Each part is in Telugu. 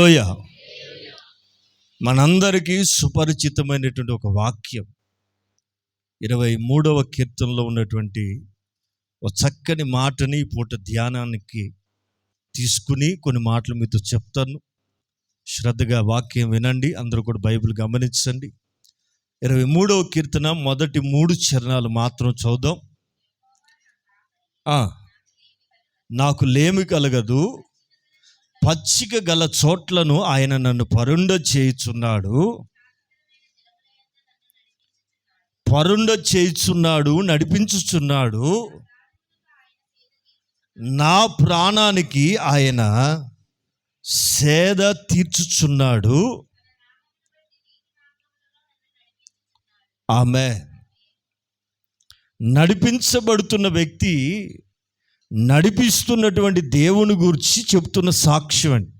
హల్లెలూయా. మనందరికీ సుపరిచితమైనటువంటి ఒక వాక్యం 23వ కీర్తనలో ఉన్నటువంటి ఒక చక్కని మాటని ఈ పూట ధ్యానానికి తీసుకుని కొన్ని మాటలు మీతో చెప్తాను. శ్రద్ధగా వాక్యం వినండి. అందరూ కూడా బైబిల్ గమనించండి. 23వ కీర్తన మొదటి 3 చరణాలు మాత్రం చదువుదాం. నాకు లేమి కలగదు, పచ్చిక గల చోట్లను ఆయన నన్ను పరుండ చేయుచున్నాడు, నడిపించుచున్నాడు. నా ప్రాణానికి ఆయన సేద తీర్చుచున్నాడు. ఆమె నడిపించబడుతున్న వ్యక్తి నడిపిస్తున్నటువంటి దేవుని గురించి చెప్తున్న సాక్ష్యం అండి.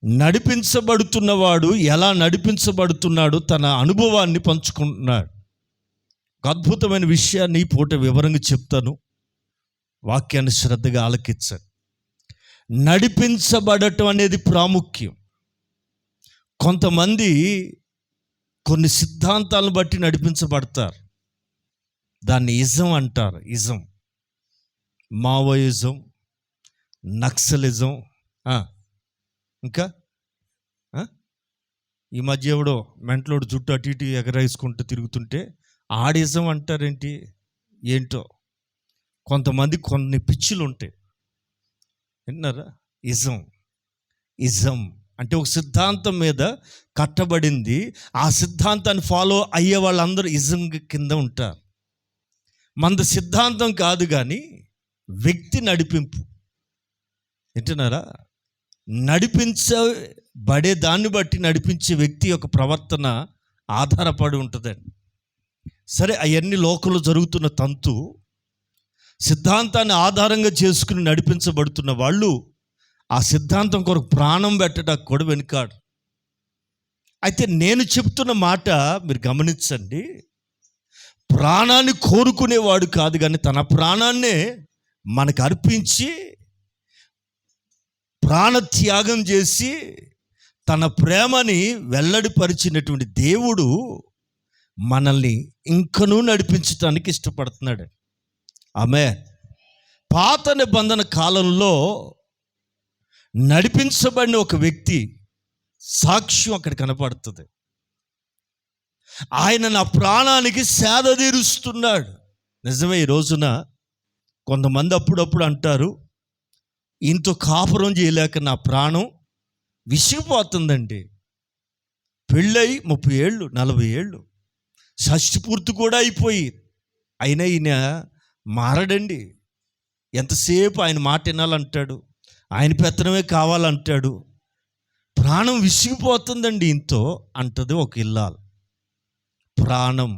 నడిపించబడుతున్నవాడు ఎలా నడిపించబడుతున్నాడు తన అనుభవాన్ని పంచుకుంటున్నాడు. అద్భుతమైన విషయాన్ని ఈ పూట వివరంగా చెప్తాను. వాక్యాన్ని శ్రద్ధగా ఆలకించండి. నడిపించబడటం అనేది ప్రాముఖ్యం. కొంతమంది కొన్ని సిద్ధాంతాలను బట్టి నడిపించబడతారు. దాన్ని ఇజం అంటారు. ఇజం, మావోయిజం, నక్సలిజం, ఇంకా ఈ మధ్య ఎవడో మెంటలోడు జుట్టు అటు ఇటు ఎగరేసుకుంటూ తిరుగుతుంటే ఆడిజం అంటారేంటి, ఏంటో. కొంతమంది కొన్ని పిచ్చులు ఉంటాయి, విన్నారా? ఇజం అంటే ఒక సిద్ధాంతం మీద కట్టబడింది. ఆ సిద్ధాంతాన్ని ఫాలో అయ్యే వాళ్ళందరూ ఇజం కింద ఉంటారు. మన సిద్ధాంతం కాదు కానీ వ్యక్తి నడిపింపు, వింటున్నారా? నడిపించబడే దాన్ని బట్టి నడిపించే వ్యక్తి యొక్క ప్రవర్తన ఆధారపడి ఉంటుందండి. సరే, అవన్నీ లోకంలో జరుగుతున్న తంతు. సిద్ధాంతాన్ని ఆధారంగా చేసుకుని నడిపించబడుతున్న వాళ్ళు ఆ సిద్ధాంతం కొరకు ప్రాణం పెట్టడానికి కూడా వెనుకాడు. అయితే నేను చెప్తున్న మాట మీరు గమనించండి. ప్రాణాన్ని కోరుకునేవాడు కాదు కానీ తన ప్రాణాన్నే మనకు అర్పించి ప్రాణత్యాగం చేసి తన ప్రేమని వెల్లడిపరిచినటువంటి దేవుడు మనల్ని ఇంకనూ నడిపించడానికి ఇష్టపడుతున్నాడు. ఆమె పాత నిబంధన కాలంలో నడిపించబడిన ఒక వ్యక్తి సాక్ష్యం అక్కడ కనపడుతుంది. ఆయన నా ప్రాణానికి సేద తీరుస్తున్నాడు. నిజమే. ఈ రోజున కొంతమంది అప్పుడప్పుడు అంటారు, ఇంత కాపురం చేయలేక నా ప్రాణం విసిగిపోతుందండి. పెళ్ళై 30 ఏళ్ళు 40 ఏళ్ళు షష్టి పూర్తి కూడా అయిపోయి అయినా ఈయన మారడండి. ఎంతసేపు ఆయన మాట వినాలంటాడు, ఆయన పెత్తనమే కావాలంటాడు. ప్రాణం విసిగిపోతుందండి ఇంతో అంటది ఒక ఇల్లాలు. ప్రాణం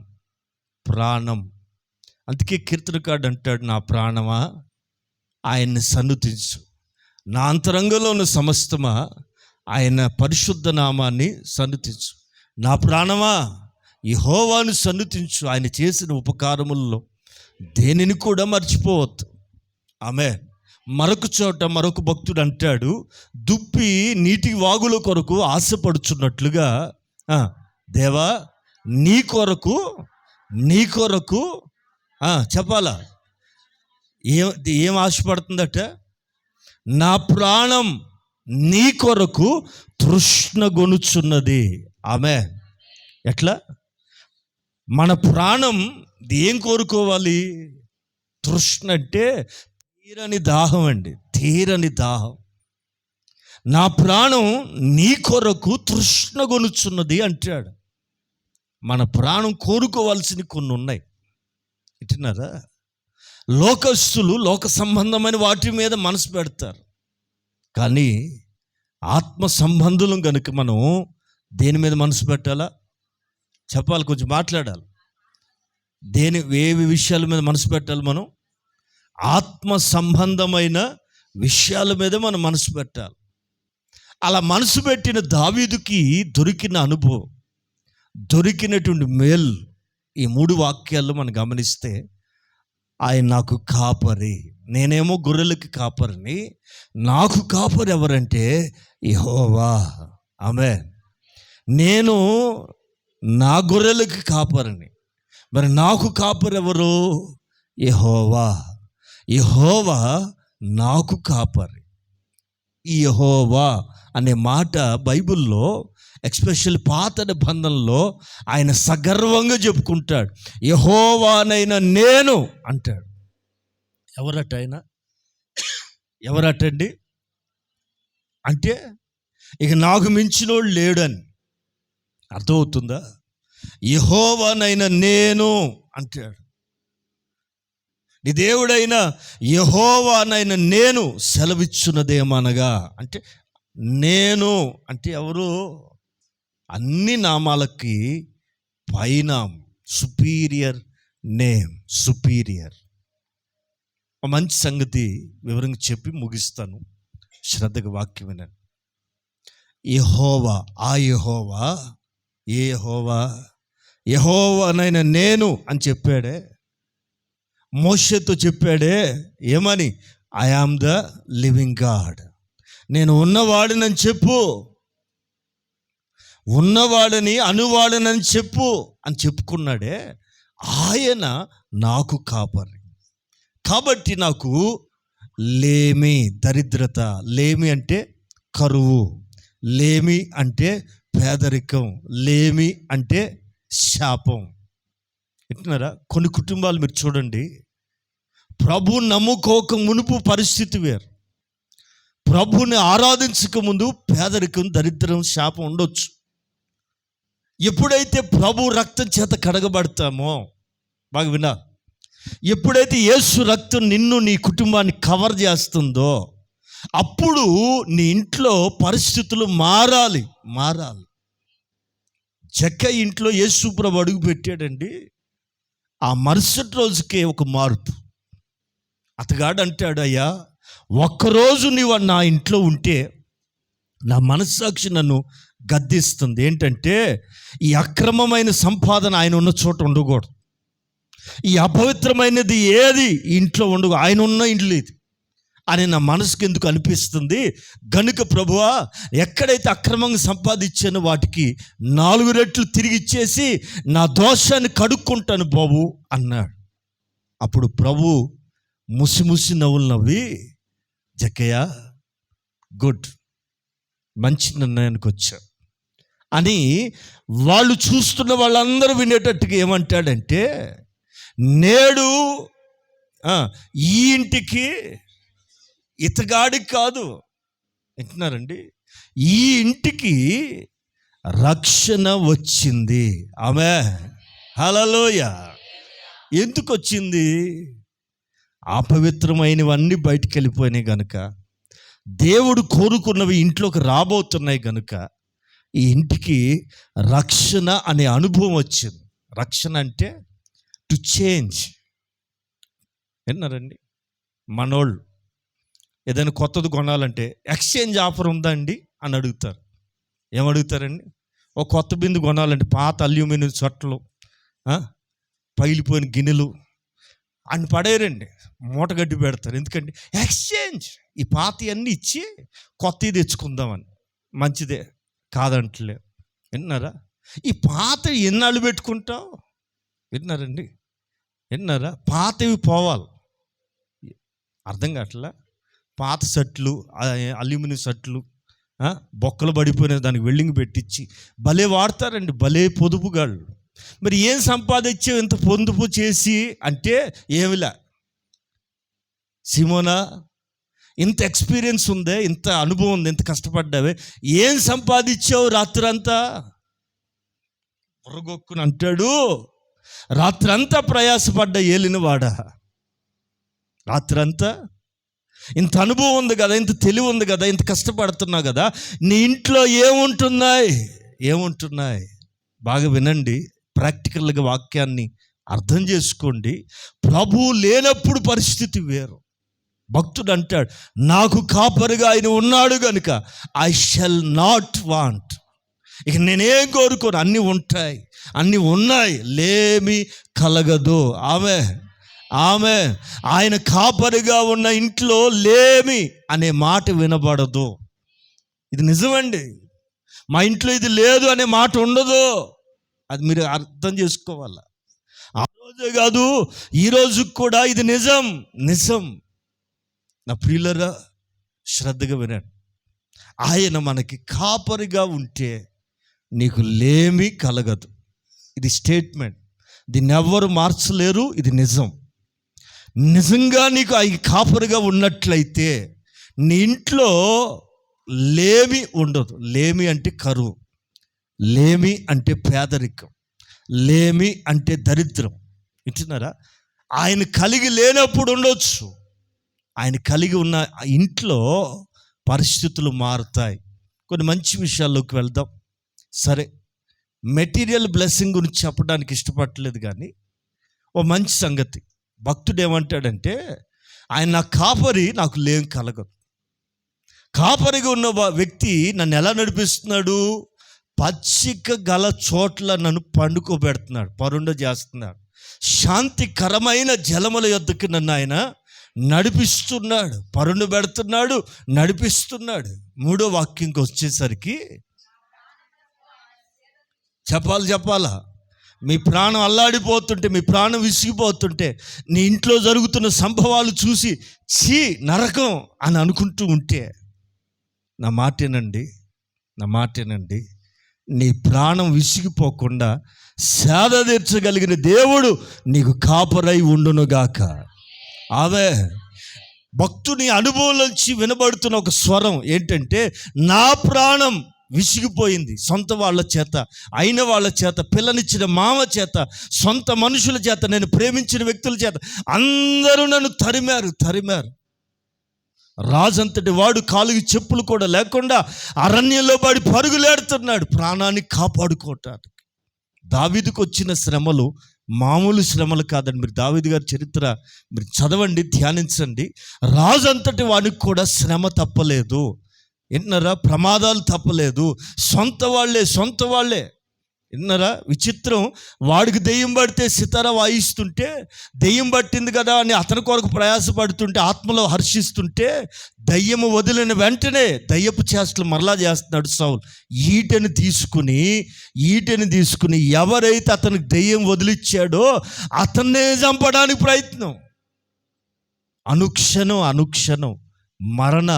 అందుకే కీర్తనకారుడు అంటాడు, నా ప్రాణమా ఆయన్ని సన్నుతించు, నా అంతరంగంలో ఉన్న సమస్తమా ఆయన పరిశుద్ధ నామాన్ని సన్నుతించు. నా ప్రాణమా యెహోవాను సన్నుతించు, ఆయన చేసిన ఉపకారములలో దేనిని కూడా మర్చిపోవద్దు. ఆమె మరొక చోట మరొక భక్తుడు అంటాడు, దుప్పి నీటి వాగుల కొరకు ఆశపడుచున్నట్లుగా దేవా నీ కొరకు చెప్పాలా? ఏం ఆశపడుతుందట? నా ప్రాణం నీ కొరకు తృష్ణగొనుచున్నది. ఆమె ఎట్లా? మన ప్రాణం ఏం కోరుకోవాలి? తృష్ణ అంటే తీరని దాహం అండి, తీరని దాహం. నా ప్రాణం నీ కొరకు తృష్ణగొనుచున్నది అంటాడు. మన ప్రాణం కోరుకోవాల్సిన కొన్ని ఉన్నాయి, వింటున్నారా? లోకస్తులు లోక సంబంధమైన వాటి మీద మనసు పెడతారు, కానీ ఆత్మ సంబంధులం కనుక మనం దేని మీద మనసు పెట్టాలా? చెప్పాలి, కొంచెం మాట్లాడాలి. ఏ విషయాల మీద మనసు పెట్టాలి? మనం ఆత్మ సంబంధమైన విషయాల మీద మనం మనసు పెట్టాలి. అలా మనసు పెట్టిన దావీదుకి దొరికిన అనుభవం, దొరికినటువంటి మేలు ఈ 3 వాక్యాల్లో మనం గమనిస్తే ఆయన నాకు కాపరి. నేనేమో గొర్రెలకి కాపరిని, నాకు కాపరి ఎవరంటే యెహోవా. ఆమేన్. నేను నా గొర్రెలకి కాపరిని, మరి నాకు కాపరి ఎవరు? యెహోవా. యెహోవా నాకు కాపరి. ఈ యెహోవా అనే మాట బైబిల్లో ఎస్పెషల్లీ పాత నిబంధనలో ఆయన సగర్వంగా చెప్పుకుంటాడు. యెహోవానైనా నేను అంటాడు. ఎవరట ఆయన? ఎవరటండి? అంటే ఇక నాకు మించినోడు లేడని అర్థమవుతుందా? యెహోవానైనా నేను అంటాడు. నీ దేవుడైన యెహోవానైనా నేను సెలవిచ్చున్నదేమనగా, అంటే నేను అంటే ఎవరు? అన్ని నామాలకి పైన సుపీరియర్ నేమ్, సుపీరియర్. ఒక మంచి సంగతి వివరంగా చెప్పి ముగిస్తాను, శ్రద్ధగా వాక్యం వినండి. యెహోవా, ఆ యెహోవా, ఏ యెహోవా? యెహోవానైనా నేను అని చెప్పాడే, మోషేతో చెప్పాడే. ఏమని? I am the living God. నేను ఉన్నవాడినని చెప్పు, ఉన్నవాడని అనువాడనని చెప్పు అని చెప్పుకున్నాడే. ఆయన నాకు కాపరి. కాబట్టి నాకు లేమి, దరిద్రత, లేమి అంటే కరువు, లేమి అంటే పేదరికం, లేమి అంటే శాపం. వింటున్నారా? కొన్ని కుటుంబాలు మీరు చూడండి, ప్రభు నమ్ముకోక మునుపు పరిస్థితి వేరు, ప్రభుని ఆరాధించక ముందు పేదరికం, దరిద్రం, శాపం ఉండొచ్చు. ఎప్పుడైతే ప్రభు రక్తం చేత కడగబడతామో, బాగా విన్నా, ఎప్పుడైతే యేసు రక్తం నిన్ను, నీ కుటుంబాన్ని కవర్ చేస్తుందో, అప్పుడు నీ ఇంట్లో పరిస్థితులు మారాలి. జక్కయ్య ఇంట్లో యేసు ప్రభు అడుగు పెట్టాడండి. ఆ మరుసటి రోజుకే ఒక మార్పు. అతగాడు అంటాడు, అయ్యా ఒక్కరోజు నీవు నా ఇంట్లో ఉంటే నా మనస్సాక్షి నన్ను గద్దిస్తుంది. ఏంటంటే ఈ అక్రమమైన సంపాదన ఆయన ఉన్న చోట ఉండకూడదు, ఈ అపవిత్రమైనది ఏది ఇంట్లో ఉండదు, ఆయన ఉన్న ఇంట్లో ఇది అని నా మనసుకి ఎందుకు అనిపిస్తుంది. గనుక ప్రభువా, ఎక్కడైతే అక్రమంగా సంపాదించానో వాటికి 4 రెట్లు తిరిగి ఇచ్చేసి నా దోషాన్ని కడుక్కుంటాను బాబు అన్నాడు. అప్పుడు ప్రభు ముసి నవ్వులు నవ్వి, జక్కయ్య గుడ్, మంచి నిర్ణయానికి వచ్చా అని వాళ్ళు చూస్తున్న వాళ్ళందరూ వినేటట్టుగా ఏమంటాడంటే, నేడు ఈ ఇంటికి, ఇతగాడికి కాదు, వింటున్నారండి, ఈ ఇంటికి రక్షణ వచ్చింది. ఆమేన్, హల్లెలూయా. ఎందుకు వచ్చింది? అపవిత్రమైనవన్నీ బయటికి వెళ్ళిపోయినాయి కనుక, దేవుడు కోరుకున్నవి ఇంట్లోకి రాబోతున్నాయి కనుక ఈ ఇంటికి రక్షణ అనే అనుభవం వచ్చింది. రక్షణ అంటే టు చేంజ్. విన్నారండి? మనోళ్ళు ఏదైనా కొత్తది కొనాలంటే ఎక్స్చేంజ్ ఆఫర్ ఉందా అండి అని అడుగుతారు. ఏమడుగుతారండి? ఒక కొత్త బిందు కొనాలంటే పాత అల్యూమినియం చొట్టలు, పగిలిపోయిన గిన్నెలు అని పడేరండి, మూటగడ్డి పెడతారు. ఎందుకంటే ఎక్స్చేంజ్, ఈ పాత అన్నీ ఇచ్చి కొత్తవి తెచ్చుకుందామని. మంచిదే, కాదంటలే. విన్నారా? ఈ పాత ఎన్నాళ్ళు పెట్టుకుంటావు? విన్నారండి? విన్నారా? పాతవి పోవాలి. అర్థం కావట్లా? పాత షర్ట్లు, అల్యూమినియం షర్ట్లు బొక్కలు పడిపోయిన దానికి వెల్డింగ్ పెట్టించి భలే వాడతారండి, భలే పొదుపుగాళ్ళు. మరి ఏం సంపాదించావు ఇంత పొదుపు చేసి అంటే? ఏమిలా సిమోనా, ఇంత ఎక్స్పీరియన్స్ ఉందే, ఇంత అనుభవం ఉంది, ఇంత కష్టపడ్డావే, ఏం సంపాదించావు రాత్రంతా? బుర్రగొక్కుని అంటాడు, రాత్రంతా ప్రయాసపడ్డ ఏలినవాడా, రాత్రంతా ఇంత అనుభవం ఉంది కదా, ఇంత తెలివి ఉంది కదా, ఇంత కష్టపడుతున్నావు కదా, నీ ఇంట్లో ఏముంటున్నాయి? బాగా వినండి, ప్రాక్టికల్గా వాక్యాన్ని అర్థం చేసుకోండి. ప్రభువు లేనప్పుడు పరిస్థితి వేరు. భక్తుడు అంటాడు, నాకు కాపరిగా ఆయన ఉన్నాడు కనుక ఐ షల్ నాట్ వాంట్. ఇక నేనేం కోరుకోను, అన్నీ ఉంటాయి, అన్నీ ఉన్నాయి, లేమి కలగదు. ఆమె ఆమె ఆయన కాపరిగా ఉన్న ఇంట్లో లేమి అనే మాట వినబడదు. ఇది నిజమండి. మా ఇంట్లో ఇది లేదు అనే మాట ఉండదు. అది మీరు అర్థం చేసుకోవాలి. ఆ రోజే కాదు, ఈ రోజు కూడా ఇది నిజం. నిజం. నా ప్రియులరా, శ్రద్ధగా వినండి. ఆయన మనకి కాపరిగా ఉంటే నీకు లేమి కలగదు. ఇది స్టేట్మెంట్. దీన్ని ఎవ్వరు మార్చలేరు. ఇది నిజం. నిజంగా నీకు ఆయన కాపరిగా ఉన్నట్లయితే నీ ఇంట్లో లేమి ఉండదు. లేమి అంటే కరువు, లేమి అంటే పేదరికం, లేమి అంటే దరిద్రం. వింటున్నారా? ఆయన కలిగి లేనప్పుడు ఉండొచ్చు. ఆయన కలిగి ఉన్న ఇంట్లో పరిస్థితులు మారుతాయి. కొన్ని మంచి విషయాల్లోకి వెళ్దాం. సరే, మెటీరియల్ బ్లెస్సింగ్ గురించి చెప్పడానికి ఇష్టపడలేదు, కానీ ఓ మంచి సంగతి. భక్తుడు ఏమంటాడంటే, ఆయన నా కాపరి, నాకు లేమి కలగదు. కాపరిగా ఉన్న వ్యక్తి నన్ను ఎలా నడిపిస్తున్నాడు? పచ్చిక గల చోట్ల నన్ను పండుకోబెడుతున్నాడు, పరుండ చేస్తున్నాడు. శాంతికరమైన జలముల యొద్దకు నన్ను ఆయన నడిపిస్తున్నాడు, పరుండ పెడుతున్నాడు, నడిపిస్తున్నాడు. మూడో వాక్యంకి వచ్చేసరికి చెప్పాలా, మీ ప్రాణం అల్లాడిపోతుంటే, మీ ప్రాణం విసిగిపోతుంటే, నీ ఇంట్లో జరుగుతున్న సంభవాలు చూసి ఛీ నరకం అని అనుకుంటూ ఉంటే, నా మాటేనండి, నీ ప్రాణం విసిగిపోకుండా సేద తీర్చగలిగిన దేవుడు నీకు కాపరై ఉండునుగాక. ఆమె భక్తుని అనుభవంలోంచి వినబడుతున్న ఒక స్వరం ఏంటంటే, నా ప్రాణం విసిగిపోయింది. సొంత వాళ్ళ చేత, అయిన వాళ్ళ చేత, పిల్లనిచ్చిన మామ చేత, సొంత మనుషుల చేత, నేను ప్రేమించిన వ్యక్తుల చేత అందరూ నన్ను తరిమారు. రాజంతటి వాడు కాలుకి చెప్పులు కూడా లేకుండా అరణ్యంలో పడి పరుగులేడుతున్నాడు ప్రాణాన్ని కాపాడుకోవటానికి. దావీదుకు వచ్చిన శ్రమలు మామూలు శ్రమలు కాదండి. మీరు దావీదు గారి చరిత్ర మీరు చదవండి, ధ్యానించండి. రాజంతటి వాడికి కూడా శ్రమ తప్పలేదు. విన్నారా? ప్రమాదాలు తప్పలేదు. సొంత వాళ్ళే విన్నారా? విచిత్రం. వాడికి దెయ్యం పడితే సితార వాయిస్తుంటే, దెయ్యం పట్టింది కదా అని అతని కొరకు ప్రయాసపడుతుంటే, ఆత్మలో హర్షిస్తుంటే, దయ్యము వదిలిన వెంటనే దయ్యపు చేష్టలు మరలా చేస్తున్నాడు సౌలు. ఈటెని తీసుకుని ఎవరైతే అతనికి దెయ్యం వదిలిచ్చాడో అతన్నే చంపడానికి ప్రయత్నం. అనుక్షణం మరణ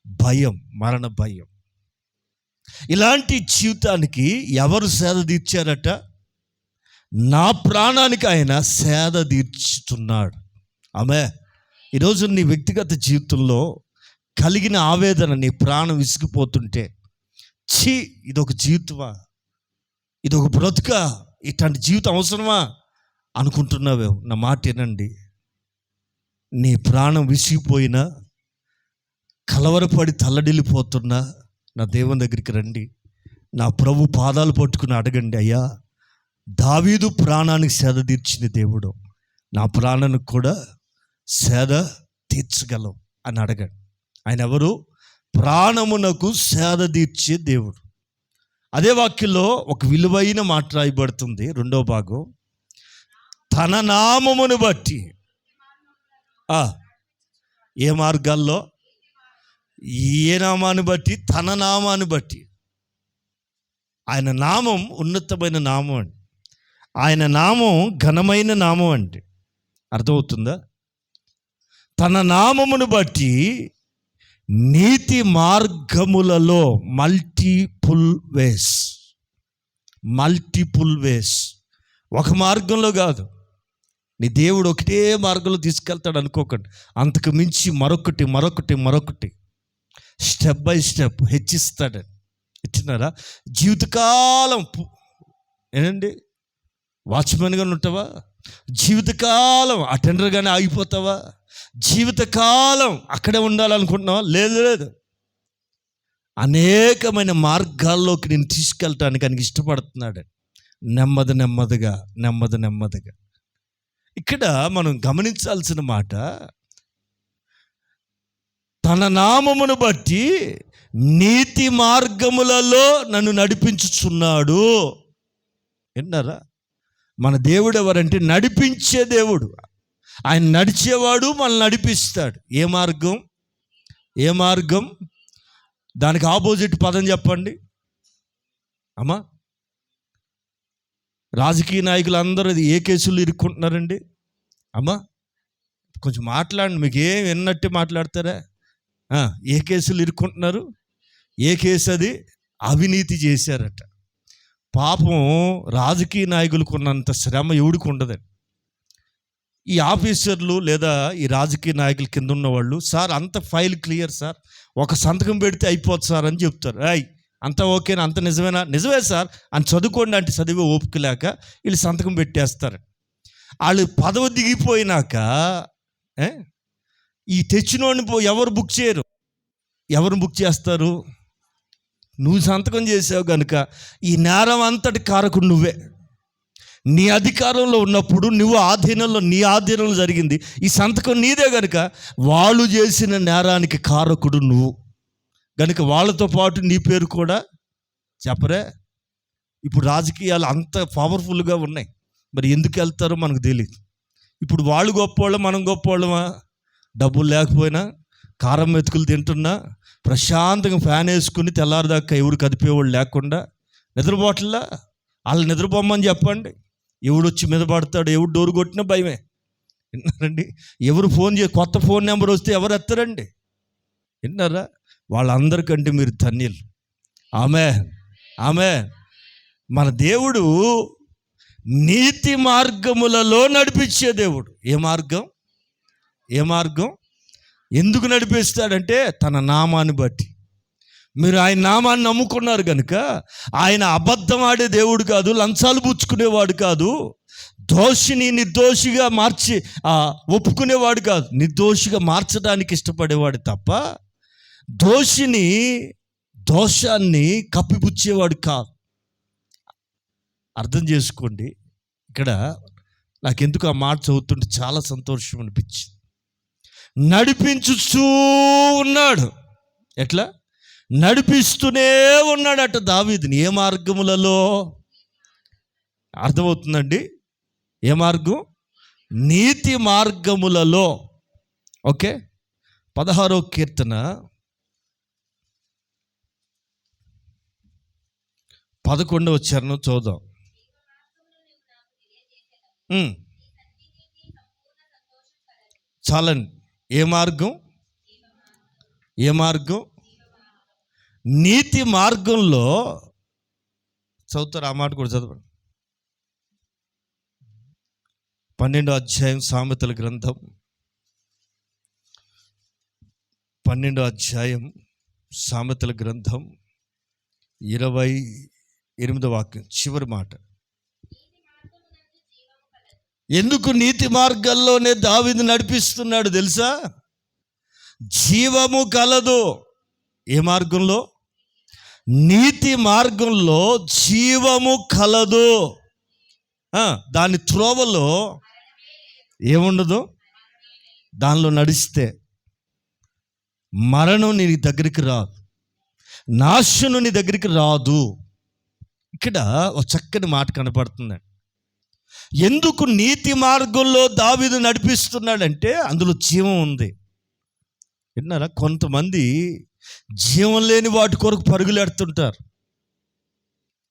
భయం. ఇలాంటి జీవితానికి ఎవరు సేద తీర్చారట? నా ప్రాణానికి ఆయన సేద తీర్చుతున్నాడు. ఆమె ఈరోజు నీ వ్యక్తిగత జీవితంలో కలిగిన ఆవేదన, నీ ప్రాణం విసిగిపోతుంటే, ఛీ ఇదొక జీవితమా, ఇదొక బ్రతుక, ఇట్లాంటి జీవితం అవసరమా అనుకుంటున్నావేమో. నా మాట ఏనండి, నీ ప్రాణం విసిగిపోయినా, కలవరపడి తల్లడిల్లిపోతున్నా నా దేవుని దగ్గరికి రండి. నా ప్రభు పాదాలు పట్టుకుని అడగండి, అయ్యా దావీదు ప్రాణానికి సేద తీర్చిన దేవుడు నా ప్రాణానికి కూడా సేద తీర్చగలవు అని అడగండి. ఆయన ఎవరు? ప్రాణమునకు సేద తీర్చే దేవుడు. అదే వాక్యంలో ఒక విలువైన మాట రాయబడుతుంది, 2వ భాగం. తన నామమును బట్టి ఏ మార్గాల్లో, ఏ నామాన్ని బట్టి? తన నామాన్ని బట్టి. ఆయన నామం ఉన్నతమైన నామం అండి. ఆయన నామం ఘనమైన నామం అండి. అర్థమవుతుందా? తన నామమును బట్టి నీతి మార్గములలో మల్టిపుల్ వేస్, ఒక మార్గంలో కాదు. నీ దేవుడు ఒకటే మార్గంలో తీసుకెళ్తాడు అనుకోకండి. అంతకు మించి మరొకటి స్టెప్ బై స్టెప్ హెచ్చిస్తాడు. ఇచ్చినారా? జీవితకాలం ఏంటండి వాచ్మెన్గా ఉంటావా? జీవితకాలం అటెండర్గానే ఆగిపోతావా? జీవితకాలం అక్కడే ఉండాలనుకుంటున్నావా? లేదు. అనేకమైన మార్గాల్లోకి నేను తీసుకెళ్ళటానికి ఆయనకి ఇష్టపడుతున్నాడు. నెమ్మదిగా. ఇక్కడ మనం గమనించాల్సిన మాట, తన నామమును బట్టి నీతి మార్గములలో నన్ను నడిపించుచున్నాడు. విన్నారా? మన దేవుడు ఎవరంటే నడిపించే దేవుడు. ఆయన నడిచేవాడు మనల్ని నడిపిస్తాడు. ఏ మార్గం? ఏ మార్గం? దానికి ఆపోజిట్ పదం చెప్పండి అమ్మా. రాజకీయ నాయకులు అందరూ ఏ కేసులు ఇరుక్కుంటున్నారండి అమ్మా? కొంచెం మాట్లాడండి. మీకు ఏం విన్నట్టే మాట్లాడతారా? ఏ కేసులు ఇరుక్కుంటున్నారు? ఏ కేసు అది? అవినీతి చేశారట. పాపం రాజకీయ నాయకులకు ఉన్నంత శ్రమ ఎవడికి ఉండదండి. ఈ ఆఫీసర్లు లేదా ఈ రాజకీయ నాయకుల కింద ఉన్నవాళ్ళు, సార్ అంత ఫైల్ క్లియర్ సార్, ఒక సంతకం పెడితే అయిపోతుంది సార్ అని చెప్తారు. అంత ఓకేనా? అంత నిజమేనా? నిజమే సార్ అని చదువుకోండి అంటే చదివే ఓపిక లేక వీళ్ళు సంతకం పెట్టేస్తారు. వాళ్ళు పదవి దిగిపోయినాక ఈ తెచ్చినోడిని ఎవరు బుక్ చేయరు. ఎవరు బుక్ చేస్తారు? నువ్వు సంతకం చేసావు కనుక ఈ నేరం అంతటి కారకుడు నువ్వే. నీ అధికారంలో ఉన్నప్పుడు నువ్వు ఆధీనంలో, నీ ఆధీనంలో జరిగింది, ఈ సంతకం నీదే కనుక వాళ్ళు చేసిన నేరానికి కారకుడు నువ్వు కనుక వాళ్ళతో పాటు నీ పేరు కూడా చెప్పరే. ఇప్పుడు రాజకీయాలు అంత పవర్ఫుల్గా ఉన్నాయి, మరి ఎందుకు వెళ్తారో మనకు తెలియదు. ఇప్పుడు వాళ్ళు గొప్పవాళ్ళం, మనం గొప్పవాళ్ళమా? డబ్బులు లేకపోయినా, కారం మెతుకులు తింటున్నా, ప్రశాంతంగా ఫ్యాన్ వేసుకుని తెల్లారిదాకా ఎవరు కదిపేవాళ్ళు లేకుండా నిద్రపోవట్లా. వాళ్ళు నిద్రపోమని చెప్పండి. ఎవడొచ్చి మీద పడతాడు, ఎవడు డోరు కొట్టినా భయమే. విన్నారండి? ఎవరు ఫోన్ కొత్త ఫోన్ నెంబర్ వస్తే ఎవరు ఎత్తారండి? విన్నారా? వాళ్ళందరికంటే మీరు ధన్యులు. ఆమెన్. మన దేవుడు నీతి మార్గములలో నడిపించే దేవుడు. ఏ మార్గం? ఏ మార్గం? ఎందుకు నడిపిస్తాడంటే తన నామాన్ని బట్టి. మీరు ఆయన నామాన్ని నమ్ముకున్నారు కనుక ఆయన అబద్ధం ఆడే దేవుడు కాదు, లంచాలు పుచ్చుకునేవాడు కాదు, దోషిని నిర్దోషిగా మార్చి ఒప్పుకునేవాడు కాదు, నిర్దోషిగా మార్చడానికి ఇష్టపడేవాడు తప్ప దోషాన్ని కప్పిపుచ్చేవాడు కాదు. అర్థం చేసుకోండి. ఇక్కడ నాకెందుకు ఆ మాట చదువుతుంటే చాలా సంతోషం అనిపించింది. నడిపించుతూ ఉన్నాడు. ఎట్లా? నడిపిస్తూనే ఉన్నాడట దావీదుని. ఏ మార్గములలో? అర్థమవుతుందండి? ఏ మార్గం? నీతి మార్గములలో. ఓకే, 16వ కీర్తన 11వ చరణం చూద్దాం. చాలండి. ఏ మార్గం? ఏ మార్గం? నీతి మార్గంలో. చదువుతారు ఆ మాట కూడా చదవండి. 12వ అధ్యాయం సామెతల గ్రంథం, 12వ అధ్యాయం సామెతల గ్రంథం 28వ వాక్యం చివరి మాట. ఎందుకు నీతి మార్గాల్లోనే దావీదు నడిపిస్తున్నాడు తెలుసా? జీవము కలదు. ఏ మార్గంలో? నీతి మార్గంలో జీవము కలదు. దాని త్రోవలో ఏముండదు? దానిలో నడిస్తే మరణం నీ దగ్గరికి రాదు, నాశనం నీ దగ్గరికి రాదు. ఇక్కడ ఒక చక్కని మాట కనపడుతుందండి. ఎందుకు నీతి మార్గంలో దావీదు నడిపిస్తున్నాడంటే అందులో జీవం ఉంది. విన్నారా? కొంతమంది జీవం లేని వాటి కొరకు పరుగులెడుతుంటారు.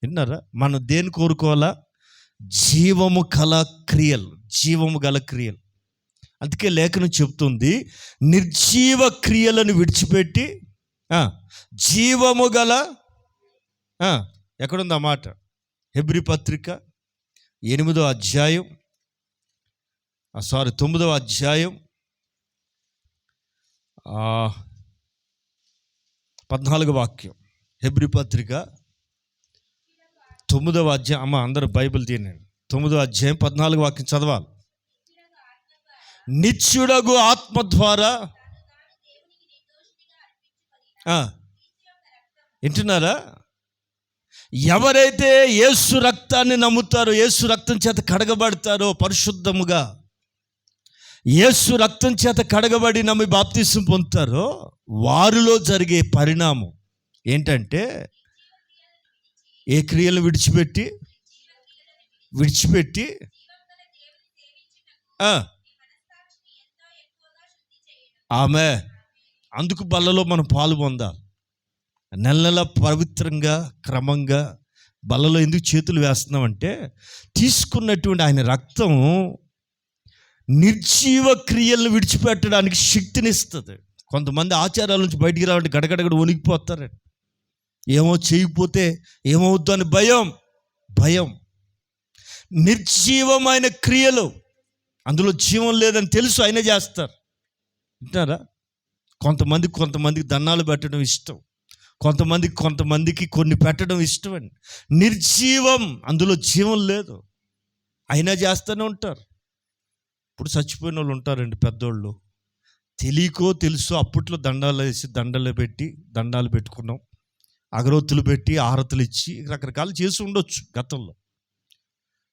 విన్నారా? మనం దేని కోరుకోవాలా? జీవము గల క్రియలు, జీవము గల క్రియలు. అందుకే లేఖనం చెప్తుంది, నిర్జీవ క్రియలను విడిచిపెట్టి జీవము గల, ఎక్కడుంది ఆ మాట? హెబ్రీ పత్రిక 9వ అధ్యాయం 9వ అధ్యాయం 14వ వాక్యం. హెబ్రీ పత్రిక 9వ అధ్యాయం. అమ్మ అందరూ బైబిల్ తీయండి. 9వ అధ్యాయం 14వ వాక్యం చదవాలి. నిత్యుడగు ఆత్మ ద్వారా. వింటున్నారా? ఎవరైతే యేసు రక్తాన్ని నమ్ముతారో, యేసు రక్తం చేత కడగబడతారో పరిశుద్ధముగా, యేసు రక్తం చేత కడగబడి నమ్మి బాప్తిసం పొందుతారో వారిలో జరిగే పరిణామం ఏంటంటే ఏ క్రియలు విడిచిపెట్టి ఆమె అందుకు బల్లలో మనం పాలు పొందాలి. నెల నెల పవిత్రంగా క్రమంగా బల్లలో ఎందుకు చేతులు వేస్తున్నామంటే తీసుకున్నటువంటి ఆయన రక్తం నిర్జీవ క్రియలను విడిచిపెట్టడానికి శక్తినిస్తుంది. కొంతమంది ఆచారాల నుంచి బయటికి రావాలంటే గడగడగడ వణికిపోతారండి. ఏమో చేయకపోతే ఏమవుద్దు అని భయం. నిర్జీవమైన క్రియలు, అందులో జీవం లేదని తెలుసు అయినా చేస్తారు. వింటారా? కొంతమందికి దండాలు పెట్టడం ఇష్టం, కొంతమందికి కొన్ని పెట్టడం ఇష్టం అండి. నిర్జీవం, అందులో జీవం లేదు, అయినా చేస్తూనే ఉంటారు. ఇప్పుడు చచ్చిపోయిన వాళ్ళు ఉంటారండి పెద్దోళ్ళు, తెలియకో తెలుసు అప్పట్లో దండాలు వేసి దండాలు పెట్టుకున్నాం, అగరొత్తులు పెట్టి ఆరతులు ఇచ్చి రకరకాలు చేసి ఉండొచ్చు గతంలో.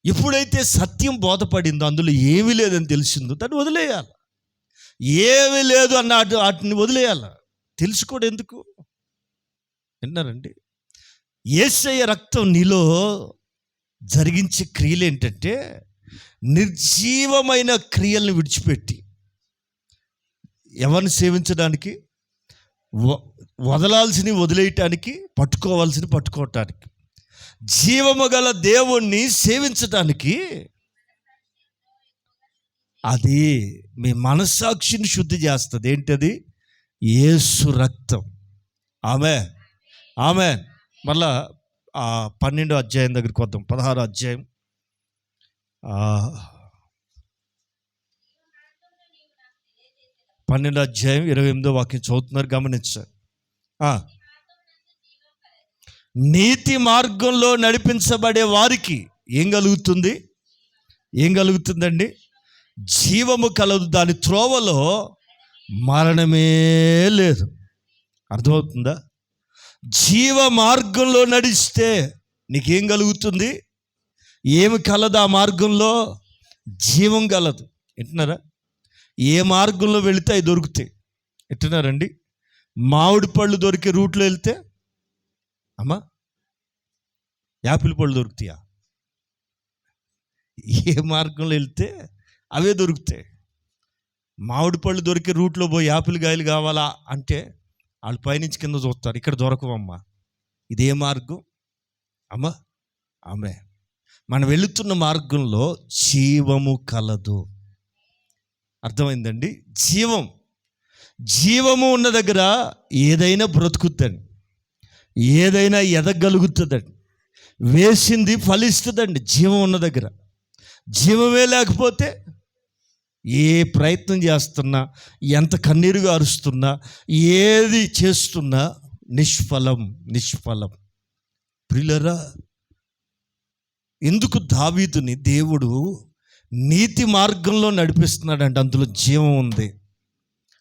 ఎప్పుడైతే సత్యం బోధపడిందో, అందులో ఏమీ లేదని తెలిసిందో దాన్ని వదిలేయాలి. ఏమీ లేదు అన్న వాటిని వదిలేయాలి. తెలుసుకోవడం ఎందుకు? విన్నారండి? యేసయ్య రక్తం నీలో జరిగించే క్రియలు ఏంటంటే నిర్జీవమైన క్రియలను విడిచిపెట్టి ఎవరిని సేవించడానికి, వదలాల్సినవి వదిలేయటానికి, పట్టుకోవాల్సినవి పట్టుకోవటానికి, జీవము గల దేవుణ్ణి సేవించటానికి. అది మీ మనస్సాక్షిని శుద్ధి చేస్తుంది. ఏంటది? యేసు రక్తం. ఆమె మళ్ళా 12వ అధ్యాయం దగ్గరికి వద్దాం. 16వ అధ్యాయం 12వ అధ్యాయం 28వ వాక్యం చదువుతున్నారు, గమనించారు. నీతి మార్గంలో నడిపించబడే వారికి ఏం కలుగుతుందండి? జీవము కలదు, దాని త్రోవలో మరణమే లేదు. అర్థమవుతుందా? జీవ మార్గంలో నడిస్తే నీకేం కలుగుతుంది? ఏమి కలదు ఆ మార్గంలో? జీవం కలదు. వింటున్నారా? ఏ మార్గంలో వెళితే అవి దొరుకుతాయి. వింటున్నారండి? మామిడి పళ్ళు దొరికే రూట్లో వెళ్తే అమ్మా యాపిల్ పళ్ళు దొరుకుతాయా? ఏ మార్గంలో వెళ్తే అవే దొరుకుతాయి. మామిడి పళ్ళు దొరికే రూట్లో పోయి యాపిల్ కాయలు కావాలా అంటే వాళ్ళు పైనుంచి కింద చూస్తారు, ఇక్కడ దొరకవమ్మా. ఇదే మార్గం అమ్మా. మనం వెళుతున్న మార్గంలో జీవము కలదు. అర్థమైందండి? జీవము ఉన్న దగ్గర ఏదైనా బ్రతుకుతుందండి, ఏదైనా ఎదగలుగుతుందండి, వేసింది ఫలిస్తుందండి. జీవం ఉన్న దగ్గర. జీవమే లేకపోతే ఏ ప్రయత్నం చేస్తున్నా, ఎంత కన్నీరుగా అరుస్తున్నా, ఏది చేస్తున్నా నిష్ఫలం. ప్రియులారా, ఎందుకు దావీదుని దేవుడు నీతి మార్గంలో నడిపిస్తున్నాడంటే అందులో జీవం ఉంది,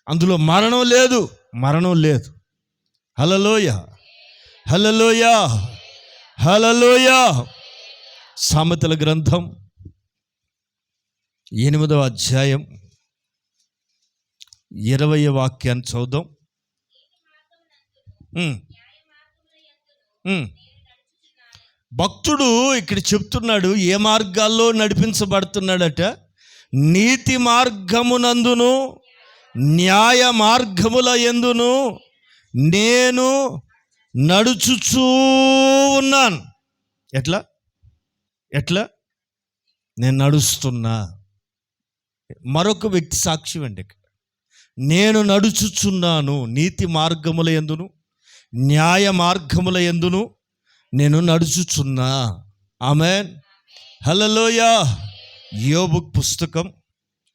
అందులో మరణం లేదు. హల్లెలూయా. సామెతల గ్రంథం 8వ అధ్యాయం 20వ వాక్యాన్ని చదువుదాం. భక్తుడు ఇక్కడ చెప్తున్నాడు, ఏ మార్గాల్లో నడిపించబడుతున్నాడట? నీతి మార్గమునందును న్యాయ మార్గముల యందును నేను నడుచుచూ ఉన్నాను. ఎట్లా నేను నడుస్తున్నా. మరొక వ్యక్తి సాక్ష్యం అండి. నేను నడుచుచున్నాను, నీతి మార్గముల యందును న్యాయ మార్గముల యందును నేను నడుచుచున్నా. ఆమేన్. హల్లెలూయా.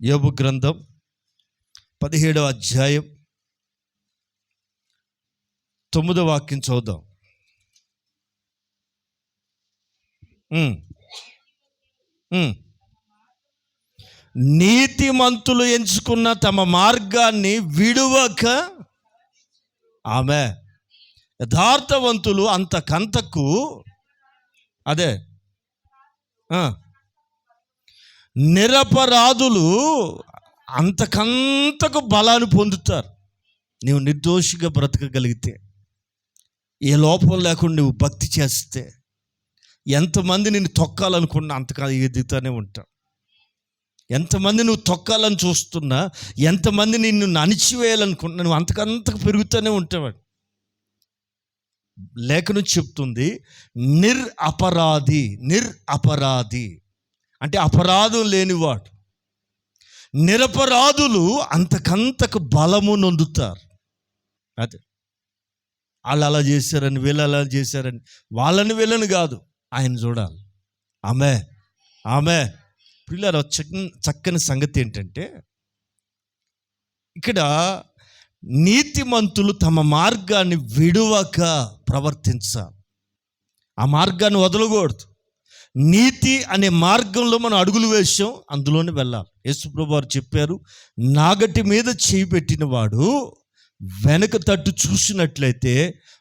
యోబు గ్రంథం 17వ అధ్యాయం 9వ వాక్యం చదువుదాం. నీతిమంతులు ఎంచుకున్న తమ మార్గాన్ని విడువక, యథార్థవంతులు అంతకంతకు నిరపరాధులు అంతకంతకు బలాన్ని పొందుతారు. నీవు నిర్దోషిగా బ్రతకగలిగితే, ఏ లోపం లేకుండా నువ్వు భక్తి చేస్తే, ఎంతమంది నిన్ను తొక్కాలనుకున్నా అంతగా ఎదుగుతూనే ఉంటావు. ఎంతమంది నువ్వు తొక్కాలని చూస్తున్నా, ఎంతమంది నిన్ను అణిచివేయాలనుకుంటున్నా, నువ్వు అంతకంతకు పెరుగుతూనే ఉంటావాడు. లేఖనం చెప్తుంది నిరపరాధి అంటే అపరాధం లేనివాడు. నిరపరాధులు అంతకంతకు బలము నొందుతారు. అదే వాళ్ళు అలా చేశారని, వీళ్ళు అలా చేశారని, వాళ్ళని వీళ్ళని కాదు, ఆయన చూడాలి. ఆమె పిల్లలు చక్కని సంగతి ఏంటంటే, ఇక్కడ నీతిమంతులు తమ మార్గాన్ని విడువక ప్రవర్తించాలి. ఆ మార్గాన్ని వదలకూడదు. నీతి అనే మార్గంలో మనం అడుగులు వేసాం, అందులోనే వెళ్ళాలి. యేసుప్రభువు వారు చెప్పారు, నాగటి మీద చేయి పెట్టిన వాడు వెనక తట్టు చూసినట్లయితే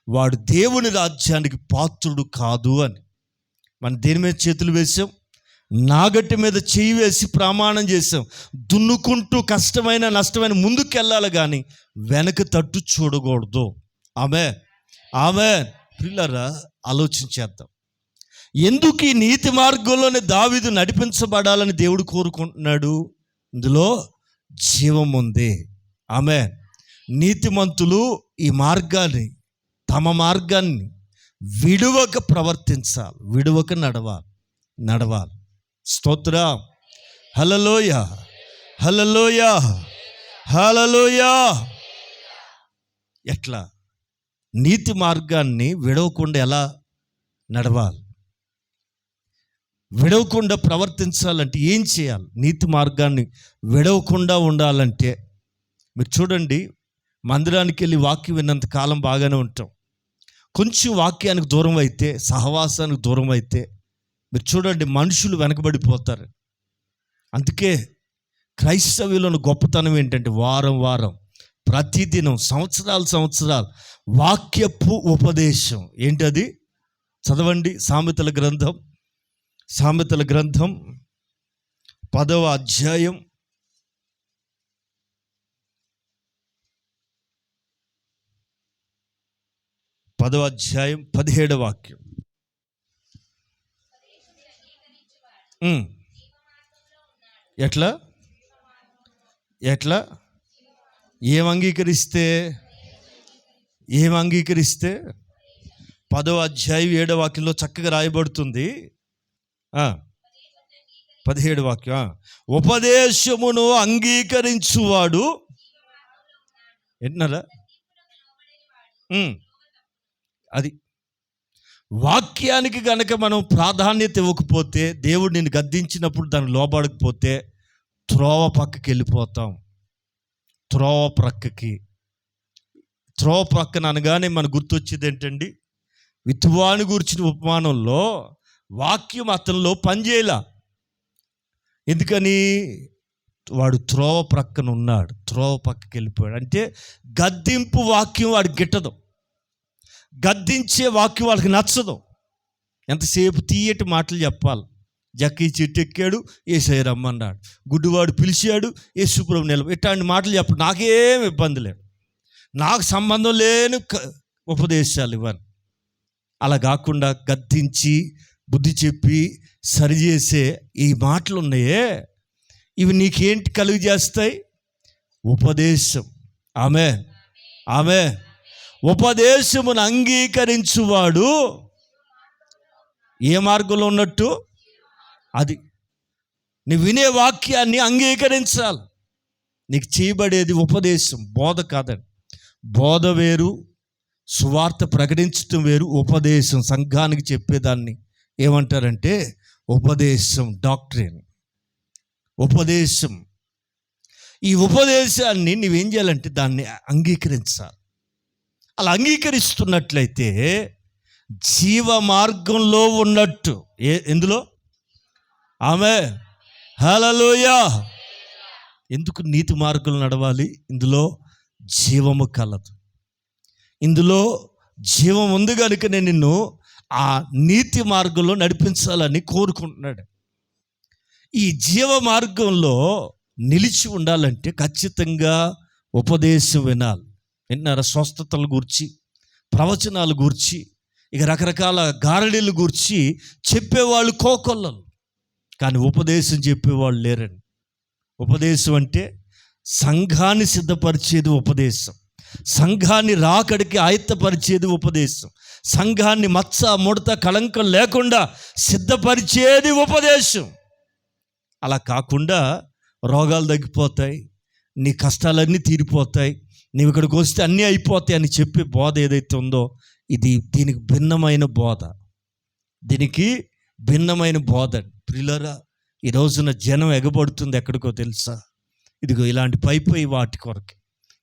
వాడు దేవుని రాజ్యానికి పాత్రుడు కాదు అని. మనం దేని మీద చేతులు వేసాం? నాగటి మీద చేయి వేసి ప్రమాణం చేసాం. దున్నుకుంటూ కష్టమైన నష్టమైన ముందుకు వెళ్ళాలి, కానీ వెనక తట్టు చూడకూడదు. ఆమె పిల్లరా, ఆలోచించేద్దాం. ఎందుకు ఈ నీతి మార్గంలోనే దావీదు నడిపించబడాలని దేవుడు కోరుకుంటున్నాడు? ఇందులో జీవం ఉంది. నీతిమంతులు ఈ మార్గాన్ని, తమ మార్గాన్ని విడువక ప్రవర్తించాలి, విడువక నడవాలి. స్తోత్రం. హల్లెలూయా, హల్లెలూయా, హల్లెలూయా. ఎట్లా నీతి మార్గాన్ని విడవకుండా ఎలా నడవాలి? విడవకుండా ప్రవర్తించాలంటే ఏం చేయాలి? నీతి మార్గాన్ని విడవకుండా ఉండాలంటే మీరు చూడండి, మందిరానికి వెళ్ళి వాక్యం విన్నంత కాలం బాగానే ఉంటాం. కొంచెం వాక్యానికి దూరం అయితే, సహవాసానికి దూరం అయితే మీరు చూడండి, మనుషులు వెనకబడిపోతారు. అందుకే క్రైస్తవ్యులను గొప్పతనం ఏంటంటే, వారం ప్రతిదినం సంవత్సరాలు వాక్యపు ఉపదేశం. ఏంటది? చదవండి. సామెతల గ్రంథం 10వ అధ్యాయం 17వ వాక్యం. ఎట్లా ఏం అంగీకరిస్తే 10వ అధ్యాయం 7వ వాక్యంలో చక్కగా రాయబడుతుంది. 17వ వాక్యం, ఉపదేశమును అంగీకరించువాడు ఎన్నారా? అది వాక్యానికి గనక మనం ప్రాధాన్యత ఇవ్వకపోతే, దేవుడు నిన్ను గద్దించినప్పుడు దానికి లోబడకపోతే త్రోవ పక్కకి వెళ్ళిపోతాం. త్రోవ ప్రక్కన అనగానే మనకు గుర్తొచ్చేది ఏంటండి? విత్తువాని గురించిన ఉపమానంలో వాక్యం అతనిలో పనిచేయలా. ఎందుకని? వాడు త్రోవ ప్రక్కన ఉన్నాడు, త్రోవ పక్కకి వెళ్ళిపోయాడు. అంటే గద్దింపు వాక్యం వాడికి గిట్టదు, గద్దించే వాక్యం వాళ్ళకి నచ్చదు. ఎంతసేపు తీయటి మాటలు చెప్పాలి. జక్కీ చెట్టు ఎక్కాడు, యేసయ్య రమ్మన్నాడు, గుడ్డివాడు పిలిచాడు, యేసుప్రభు నిలబడి, ఇట్లాంటి మాటలు చెప్పడు. నాకేం ఇబ్బంది లేదు, నాకు సంబంధం లేని ఉపదేశాలు ఇవ్వను. అలా కాకుండా గద్దించి బుద్ధి చెప్పి సరిచేసే ఈ మాటలు ఉన్నాయే, ఇవి నీకేంటి కలుగు చేస్తాయి? ఉపదేశం. ఆమె ఉపదేశమును అంగీకరించువాడు ఏ మార్గంలో ఉన్నట్టు? అది నువ్వు వినే వాక్యాన్ని అంగీకరించాలి. నీకు చేయబడేది ఉపదేశం, బోధ కాదండి. బోధ వేరు, సువార్త ప్రకటించటం వేరు. ఉపదేశం, సంఘానికి చెప్పేదాన్ని ఏమంటారంటే ఉపదేశం, డాక్ట్రిన్, ఉపదేశం. ఈ ఉపదేశాన్ని నువ్వేం చేయాలంటే దాన్ని అంగీకరించాలి. అలా అంగీకరిస్తున్నట్లయితే జీవ మార్గంలో ఉన్నట్టు. ఎందులో? హల్లెలూయా. ఎందుకు నీతి మార్గంలో నడవాలి? ఇందులో జీవము కలదు, ఇందులో జీవం ఉంది కనుక నేను నిన్ను ఆ నీతి మార్గంలో నడిపించాలని కోరుకుంటున్నాడు. ఈ జీవ మార్గంలో నిలిచి ఉండాలంటే ఖచ్చితంగా ఉపదేశం విన్నారా? స్వస్థతల గురించి, ప్రవచనాల గురించి, ఇక రకరకాల గారడీల గురించి చెప్పేవాళ్ళు కోకొల్లలు, కానీ ఉపదేశం చెప్పేవాళ్ళు లేరండి. ఉపదేశం అంటే సంఘాన్ని సిద్ధపరిచేది ఉపదేశం, సంఘాన్ని రాకడికి ఆయత్తపరిచేది ఉపదేశం, సంఘాన్ని మచ్చ ముడత కళంకం లేకుండా సిద్ధపరిచేది ఉపదేశం. అలా కాకుండా రోగాలు తగ్గిపోతాయి, నీ కష్టాలన్నీ తీరిపోతాయి, నీవు ఇక్కడికి వస్తే అన్నీ అయిపోతాయి అని చెప్పే బోధ ఏదైతే ఉందో దీనికి భిన్నమైన బోధ, దీనికి భిన్నమైన బోధ. ప్రియులారా, ఈ రోజున జనం ఎగబడుతుంది ఎక్కడికో తెలుసా? ఇదిగో ఇలాంటి పై వాటి కొరకు,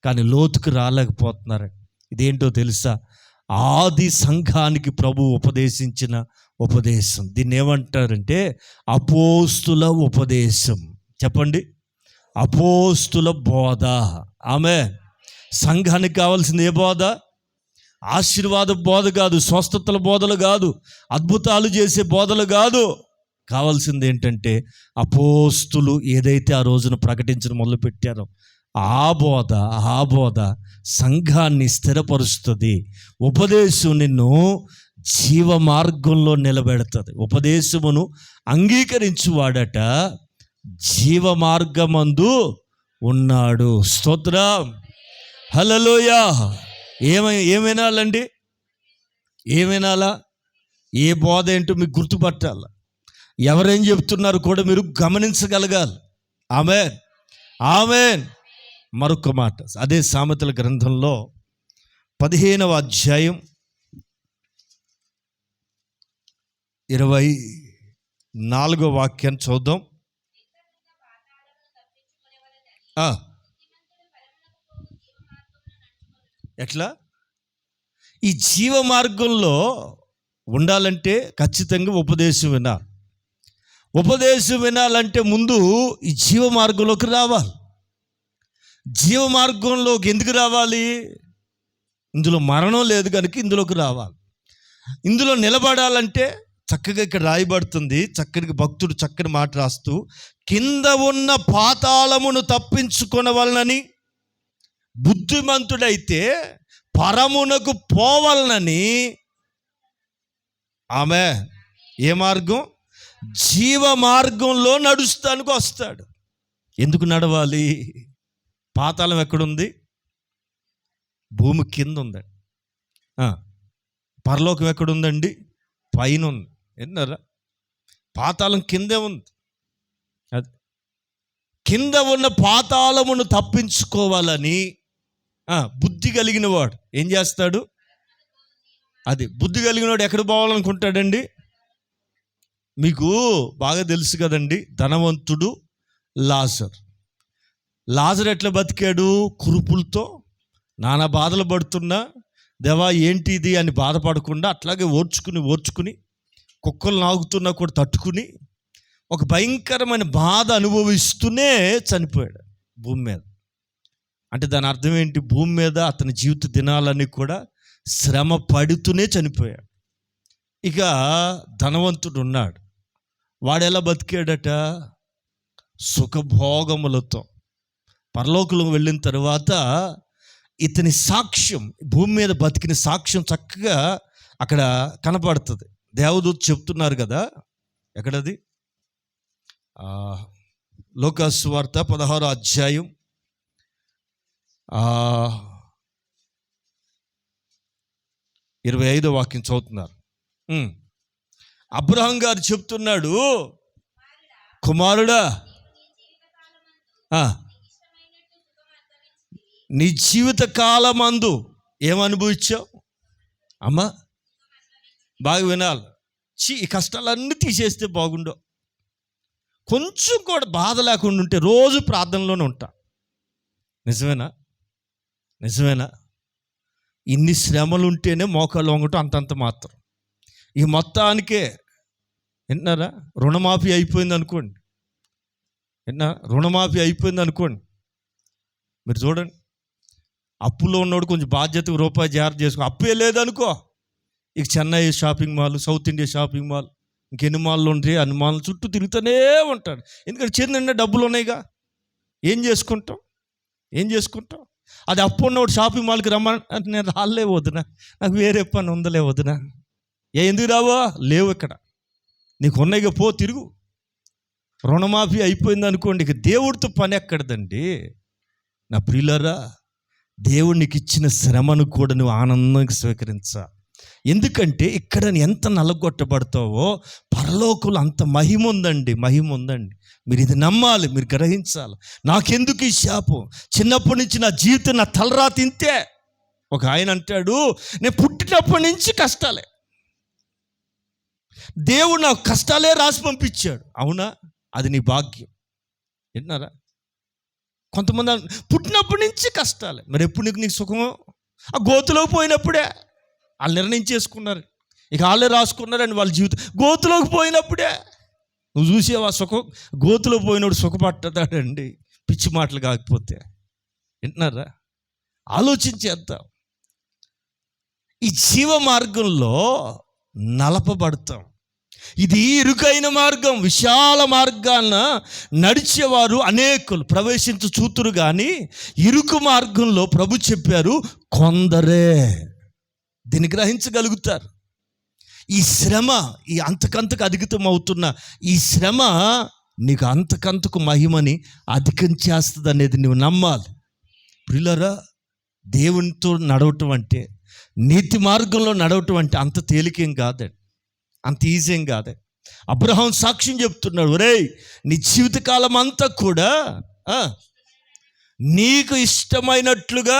కానీ లోతుకు రాలేకపోతున్నారు. ఇదేంటో తెలుసా? ఆది సంఘానికి ప్రభువు ఉపదేశించిన ఉపదేశం. దీన్ని ఏమంటారంటే అపోస్తుల ఉపదేశం. చెప్పండి, అపోస్తుల బోధ. ఆమె సంఘానికి కావాల్సింది ఏ బోధ? ఆశీర్వాద బోధ కాదు, స్వస్థతల బోధలు కాదు, అద్భుతాలు చేసే బోధలు కాదు. కావాల్సింది ఏంటంటే అపోస్తులు ఏదైతే ఆ రోజున ప్రకటించడం మొదలుపెట్టారో ఆ బోధ సంఘాన్ని స్థిరపరుస్తుంది. ఉపదేశం నిన్ను జీవ మార్గంలో నిలబెడుతుంది. ఉపదేశమును అంగీకరించువాడట జీవ మార్గమందు ఉన్నాడు. స్తోత్రం, హల్లెలూయా. ఏమైనాలండి? ఏమైనాలా? ఏ బోధ ఏంటో మీకు గుర్తుపట్టాల. ఎవరేం చెప్తున్నారు కూడా మీరు గమనించగలగాలి. ఆమేన్, ఆమేన్. మరొక మాట, అదే సామెతల గ్రంథంలో 15వ అధ్యాయం 24వ వాక్యాన్ని చూద్దాం. ఎట్లా? ఈ జీవ మార్గంలో ఉండాలంటే ఖచ్చితంగా ఉపదేశం వినాలి. ఉపదేశం వినాలంటే ముందు ఈ జీవ మార్గంలోకి రావాలి. జీవ మార్గంలోకి ఎందుకు రావాలి? ఇందులో మరణం లేదు కనుక ఇందులోకి రావాలి. ఇందులో నిలబడాలంటే చక్కగా ఇక్కడ రాయబడుతుంది, చక్కని భక్తుడు చక్కని మాట రాస్తూ, కింద ఉన్న పాతాళమును తప్పించుకొనవలనని బుద్ధిమంతుడైతే పరమునకు పోవలనని. ఆమె ఏ మార్గం? జీవ మార్గంలో నడుస్తానికి వస్తాడు. ఎందుకు నడవాలి? పాతాళం ఎక్కడుంది? భూమి కింద ఉందండి. పరలోకం ఎక్కడుందండి? పైన ఉంది. విన్నారా? పాతాళం కిందే ఉంది. అది కింద ఉన్న పాతాళమును తప్పించుకోవాలని బుద్ధి కలిగిన వాడు ఏం చేస్తాడు? అది బుద్ధి కలిగిన వాడు ఎక్కడ పోవాలనుకుంటాడండి? మీకు బాగా తెలుసు కదండి, ధనవంతుడు లాజరు ఎట్లా బతికాడు? కురుపులతో నానా బాధలు పడుతున్నా, దేవా ఏంటి ఇది అని బాధపడకుండా అట్లాగే ఓర్చుకుని కుక్కలు నాగుతున్నా కూడా తట్టుకుని ఒక భయంకరమైన బాధ అనుభవిస్తూనే చనిపోయాడు భూమి మీద. అంటే దాని అర్థం ఏంటి? భూమి మీద అతని జీవిత దినాలన్నీ కూడా శ్రమ పడుతూనే చనిపోయాడు. ఇక ధనవంతుడు ఉన్నాడు, వాడు ఎలా బతికాడట? సుఖభోగములతో. పరలోకంలోకి వెళ్ళిన తర్వాత ఇతని సాక్ష్యం, భూమి మీద బతికిన సాక్ష్యం చక్కగా అక్కడ కనపడుతుంది. దేవదూత చెప్తున్నారు కదా, ఎక్కడది? లూకాసు సువార్త 16వ అధ్యాయం 25వ వాక్యం చదువుతున్నారు. అబ్రహాం గారు చెప్తున్నాడు, కుమారుడా నీ జీవిత కాలమందు ఏమనుభవించావు? అమ్మా బాగా వినాలి. ఈ కష్టాలన్నీ తీసేస్తే బాగుండో. కొంచెం కూడా బాధ లేకుండా ఉంటే రోజు ప్రార్థనలోనే ఉంటా. నిజమేనా? ఇన్ని శ్రమలు ఉంటేనే మోకాళ్ళు వంగటం అంతంత మాత్రం. ఈ మొత్తానికే విన్నారా? రుణమాఫీ అయిపోయింది అనుకోండి. రుణమాఫీ అయిపోయింది అనుకోండి. మీరు చూడండి, అప్పులో ఉన్నోడు కొంచెం బాధ్యతగా రూపాయి జాగ్రత్త చేసుకో. అప్పే లేదనుకో, ఇక Chennai shopping mall, south India shopping mall, ఇంకెన్ని మాల్లో ఉంటాయి అన్ని మాల్ చుట్టూ తిరుగుతూనే ఉంటాడు. ఎందుకంటే చిన్న డబ్బులు ఉన్నాయిగా. ఏం చేసుకుంటాం? అది అప్పు ఉన్నవాడు షాపింగ్ మాల్కి రమ్మని నేను రాలే వదినా, నాకు వేరే పని ఉందలే వదినా. ఎందుకు రావో? లేవు ఇక్కడ, నీకు ఉన్నాయిగా, పో తిరుగు. రుణమాఫీ అయిపోయింది అనుకోండి, ఇక దేవుడితో పని ఎక్కడదండి. నా ప్రియులారా, దేవునికి ఇచ్చిన శ్రమను కూడా నువ్వు ఆనందంగా స్వీకరించాలి. ఎందుకంటే ఇక్కడ ఎంత నలగొట్టబడతావో పరలోకంలో అంత మహిమ ఉందండి, మహిమ ఉందండి. మీరు ఇది నమ్మాలి, మీరు గ్రహించాలి. నాకెందుకు ఈ శాపం? చిన్నప్పటి నుంచి నా జీవితం, నా తలరా తింతే. ఒక ఆయన అంటాడు, నేను పుట్టినప్పటి నుంచి కష్టాలే, దేవుడు నాకు కష్టాలే రాసి పంపించాడు. అవునా? అది నీ భాగ్యం. విన్నారా? కొంతమంది పుట్టినప్పటి నుంచి కష్టాలే. మరి ఎప్పుడు నీకు సుఖమో? ఆ గోతులోకి పోయినప్పుడే. వాళ్ళు నిర్ణయించేసుకున్నారు, ఇక వాళ్ళే రాసుకున్నారని వాళ్ళ జీవితం. గోతులోకి పోయినప్పుడే నువ్వు చూసేవా సుఖం? గోతులో పోయినప్పుడు సుఖపట్టదాడండి, పిచ్చి మాటలు కాకపోతే. వింటున్నారా? ఆలోచించేద్దాం. ఈ జీవ మార్గంలో నలపబడతాం. ఇది ఇరుకైన మార్గం. విశాల మార్గాన నడిచేవారు అనేకులు ప్రవేశించు చూతురు, కానీ ఇరుకు మార్గంలో ప్రభు చెప్పారు కొందరే దీన్ని గ్రహించగలుగుతారు. ఈ శ్రమ, ఈ అంతకంతకు అధికతం అవుతున్న ఈ శ్రమ నీకు అంతకంతకు మహిమని అధికం చేస్తుంది అనేది నువ్వు నమ్మాలి. ప్రియులారా, దేవునితో నడవటం అంటే, నీతి మార్గంలో నడవటం అంటే అంత తేలికేం కాదండి, అంత ఈజీ ఏం కాదండి. అబ్రహాం సాక్ష్యం చెప్తున్నాడు, ఒరేయ్ నీ జీవితకాలం అంతా కూడా నీకు ఇష్టమైనట్లుగా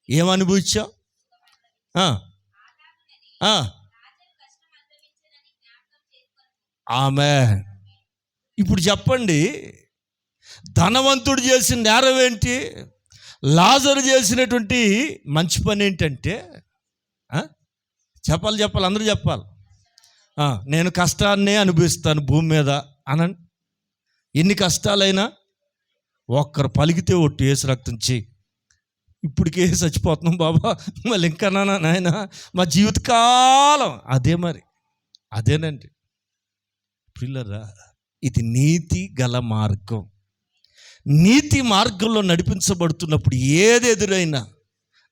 ఏమనుభవించావు? ఆమేన్. ఇప్పుడు చెప్పండి, ధనవంతుడు చేసిన నేరం ఏంటి? లాజరు చేసినటువంటి మంచి పని ఏంటంటే, చెప్పాలి అందరూ చెప్పాలి, నేను కష్టాన్నే అనుభవిస్తాను భూమి మీద అనండి. ఎన్ని కష్టాలైనా ఒక్కరు పలికితే ఒట్టు యేసు రక్తం చేయి, ఇప్పటికే చచ్చిపోతున్నాం బాబా, మళ్ళీ ఇంకా నాయన మా జీవితకాలం అదే. మరి అదేనండి పిల్లరా, ఇది నీతి గల మార్గం. నీతి మార్గంలో నడిపించబడుతున్నప్పుడు ఏది ఎదురైనా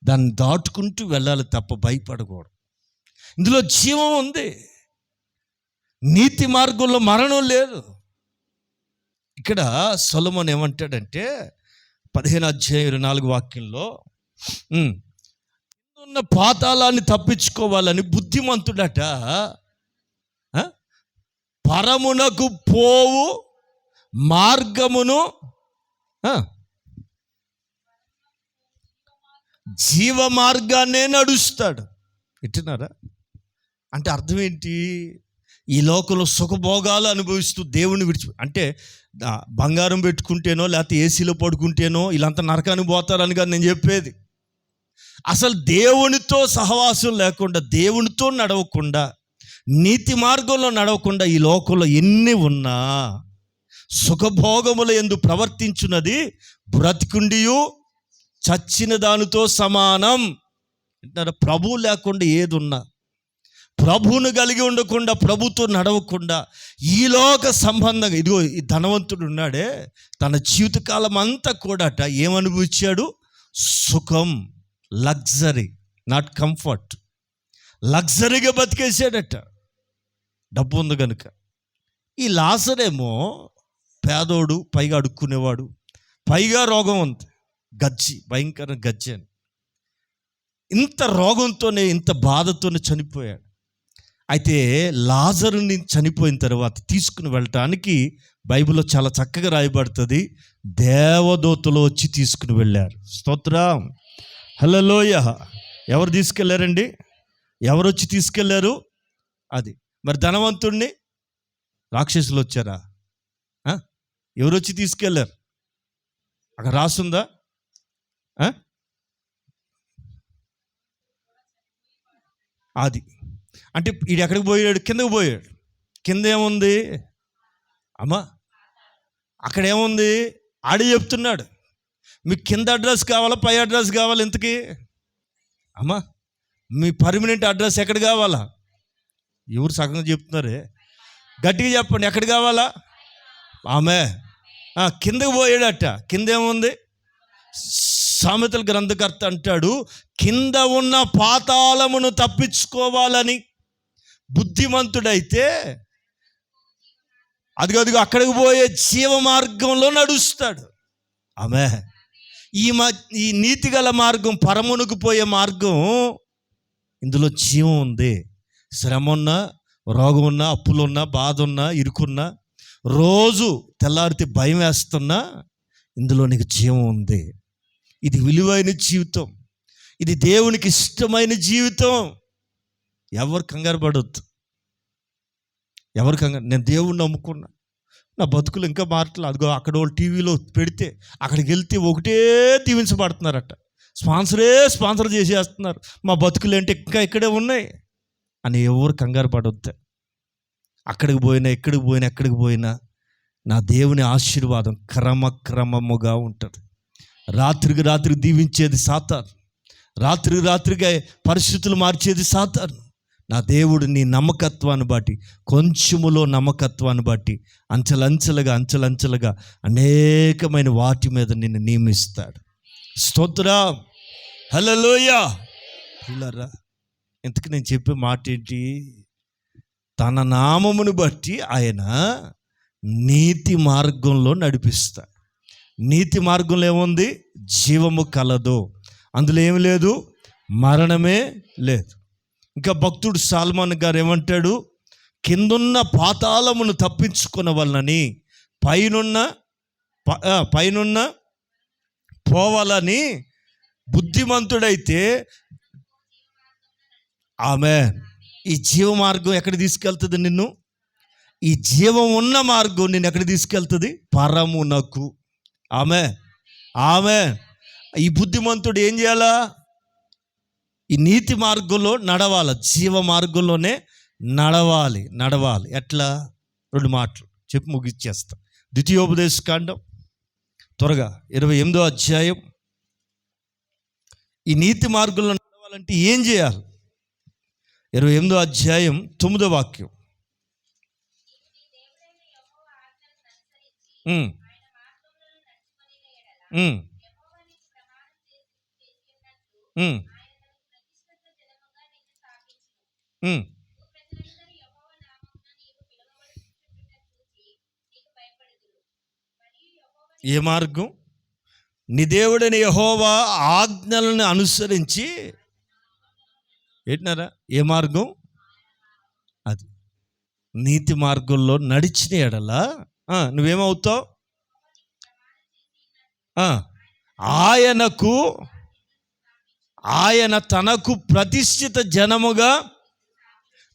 దాన్ని దాటుకుంటూ వెళ్ళాలి తప్ప భయపడకూడదు. ఇందులో జీవం ఉంది. నీతి మార్గంలో మరణం లేదు. ఇక్కడ సొలొమోను ఏమంటాడంటే 15:24 ఉన్న పాతాళాన్ని తప్పించుకోవాలని బుద్ధిమంతుడట పరమునకు పోవు మార్గమును జీవ మార్గాన్నే నడుస్తాడు. వింటున్నారా? అంటే అర్థం ఏంటి? ఈ లోకంలో సుఖభోగాలు అనుభవిస్తూ దేవుని అంటే బంగారం పెట్టుకుంటేనో లేకపోతే ఏసీలో పడుకుంటేనో వీళ్ళంతా నరకానికి పోతారని కాదు నేను చెప్పేది. అసలు దేవునితో సహవాసం లేకుండా, దేవునితో నడవకుండా, నీతి మార్గంలో నడవకుండా ఈ లోకంలో ఎన్ని ఉన్నా సుఖభోగముల యందు ప్రవర్తించున్నది బ్రతికుండియు చచ్చిన దానితో సమానం. ప్రభువు లేకుండా ఏది ఉన్నా, ప్రభువును కలిగి ఉండకుండా, ప్రభుతో నడవకుండా, ఈలోక సంబంధంగా, ఇదిగో ఈ ధనవంతుడు ఉన్నాడే తన జీవితకాలం అంతా కూడా ఏమనుభవించాడు? సుఖం, లగ్జరీ, నాట్ కంఫర్ట్. లగ్జరీగా బతికేసాడట, డబ్బు ఉంది కనుక. ఈ లాజరేమో పేదోడు, పైగా అడుక్కునేవాడు, పైగా రోగం ఉంది, గజ్జి, భయంకర గజ్జి అని. ఇంత రోగంతోనే, ఇంత బాధతోనే చనిపోయాడు. అయితే లాజరుని చనిపోయిన తర్వాత తీసుకుని వెళ్ళటానికి బైబిల్లో చాలా చక్కగా రాయబడుతుంది, దేవదూతలు వచ్చి తీసుకుని వెళ్ళారు. స్తోత్రం, హల్లెలూయా. ఎవరు తీసుకెళ్ళారండి? ఎవరు వచ్చి తీసుకెళ్ళారు? అది. మరి ధనవంతుడిని రాక్షసులు వచ్చారా? ఎవరు వచ్చి తీసుకెళ్ళారు? అక్కడ రాసుందా? అది అంటే వీడు ఎక్కడికి పోయాడు? కిందకు పోయాడు. కింద ఏముంది అమ్మా? అక్కడ ఏముంది? ఆడే చెప్తున్నాడు, మీకు కింద అడ్రస్ కావాలా, పై అడ్రస్ కావాలా? ఇంతకీ అమ్మా మీ పర్మనెంట్ అడ్రస్ ఎక్కడ కావాలా? ఎవరు సగంగా చెప్తున్నారే? గట్టిగా చెప్పండి, ఎక్కడ కావాలా? ఆమె కిందకు పోయాడట. కింద ఏముంది? సామెతల గ్రంథకర్త అంటాడు, కింద ఉన్న పాతాళమును తప్పించుకోవాలని బుద్ధిమంతుడైతే అదిగో అక్కడికి పోయే జీవ మార్గంలో నడుస్తాడు. ఆమె ఈ నీతిగల మార్గం, పరమునకు పోయే మార్గం, ఇందులో జీవం ఉంది. శ్రమ ఉన్నా, రోగం ఉన్నా, అప్పులున్నా, బాధ ఉన్నా, ఇరుకున్నా, రోజు తెల్లారితే భయం వేస్తున్నా, ఇందులో నీకు జీవం ఉంది. ఇది విలువైన జీవితం, ఇది దేవునికి ఇష్టమైన జీవితం. ఎవరు కంగారు పడొద్దు, ఎవరు కంగారు. నేను దేవుణ్ణి నమ్ముకున్నా, నా బతుకులు ఇంకా మారట్లేదు. అదిగో అక్కడ వాళ్ళు టీవీలో పెడితే అక్కడికి వెళ్తే ఒకటే దీవించబడుతున్నారట, స్పాన్సర్ చేసేస్తున్నారు, మా బతుకులు ఏంటి ఇంకా ఇక్కడే ఉన్నాయి అని ఎవరు కంగారు పడొద్దు. అక్కడికి పోయినా, ఎక్కడికి పోయినా నా దేవుని ఆశీర్వాదం క్రమముగా ఉంటుంది. రాత్రికి దీవించేది సాతాను, రాత్రికి పరిస్థితులు మార్చేది సాతాను. నా దేవుడు నీ నమ్మకత్వాన్ని బట్టి, కొంచెములో నమ్మకత్వాన్ని బట్టి అంచెలంచెలుగా అనేకమైన వాటి మీద నిన్ను నియమిస్తాడు. స్తోత్రం, హల్లెలూయా. పిల్లరా, ఇంతకు నేను చెప్పే మాట ఏంటి? తన నామమును బట్టి ఆయన నీతి మార్గంలో నడిపిస్తాడు. నీతి మార్గంలో ఏముంది? జీవము కలదు, అందులో ఏమి లేదు, మరణమే లేదు. ఇంకా భక్తుడు సాల్మన్ గారు ఏమంటాడు? కిందున్న పాతాళమును తప్పించుకున్న వలనని పైనున్న పోవాలని బుద్ధిమంతుడైతే, ఆమె ఈ జీవ మార్గం ఎక్కడ తీసుకెళ్తుంది నిన్ను? ఈ జీవం ఉన్న మార్గం నిన్ను ఎక్కడ తీసుకెళ్తుంది? పరమునకు. ఆమె ఈ బుద్ధిమంతుడు ఏం చేయాలా? ఈ నీతి మార్గంలో నడవాలి, జీవ మార్గంలోనే నడవాలి. ఎట్లా? 2 మాటలు చెప్పి ముగిచ్చేస్తా. ద్వితీయోపదేశ కాండం త్వరగా 28వ అధ్యాయం. ఈ నీతి మార్గంలో నడవాలంటే ఏం చేయాలి? 28వ అధ్యాయం 9వ వాక్యం. ఏ మార్గం? నీ దేవుడైన యెహోవా ఆజ్ఞలను అనుసరించి ఏంటన్నారా? ఏ మార్గం? అది నీతి మార్గంలో నడిచిన ఎడల నువ్వేమవుతావు? ఆయన తనకు ప్రతిష్ఠిత జనముగా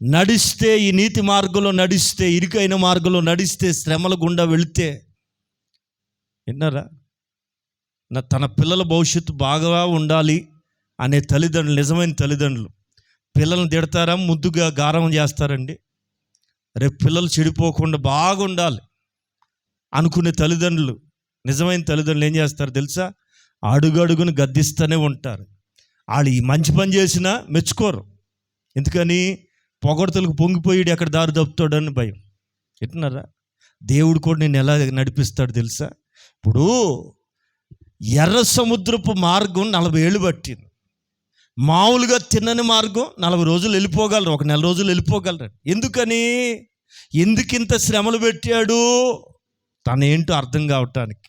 నడిస్తే, ఈ నీతి మార్గంలో నడిస్తే, ఇరుకైన మార్గంలో నడిస్తే, శ్రమల గుండా వెళితే, విన్నారా? తన పిల్లల భవిష్యత్తు బాగా ఉండాలి అనే తల్లిదండ్రులు, నిజమైన తల్లిదండ్రులు పిల్లల్ని తిడతారా? ముద్దుగా గారం చేస్తారండి. రేపు పిల్లలు చెడిపోకుండా బాగుండాలి అనుకునే తల్లిదండ్రులు, నిజమైన తల్లిదండ్రులు ఏం చేస్తారు తెలుసా? అడుగడుగును గద్దిస్తూనే ఉంటారు. వాళ్ళు ఈ మంచి పని చేసినా మెచ్చుకోరు. ఎందుకని? పొగడతలకు పొంగిపోయి ఎక్కడ దారి తప్పుతాడని భయం. ఎట్టున్నారా? దేవుడు కూడా నేను ఎలా నడిపిస్తాడు తెలుసా? ఇప్పుడు ఎర్ర సముద్రపు మార్గం 40 ఏళ్ళు పట్టింది. మామూలుగా తిన్నని మార్గం 40 రోజులు వెళ్ళిపోగలరు, 1 నెల రోజులు వెళ్ళిపోగలరు. ఎందుకని? ఎందుకింత శ్రమలు పెట్టాడు? తనేంటో అర్థం కావటానికి,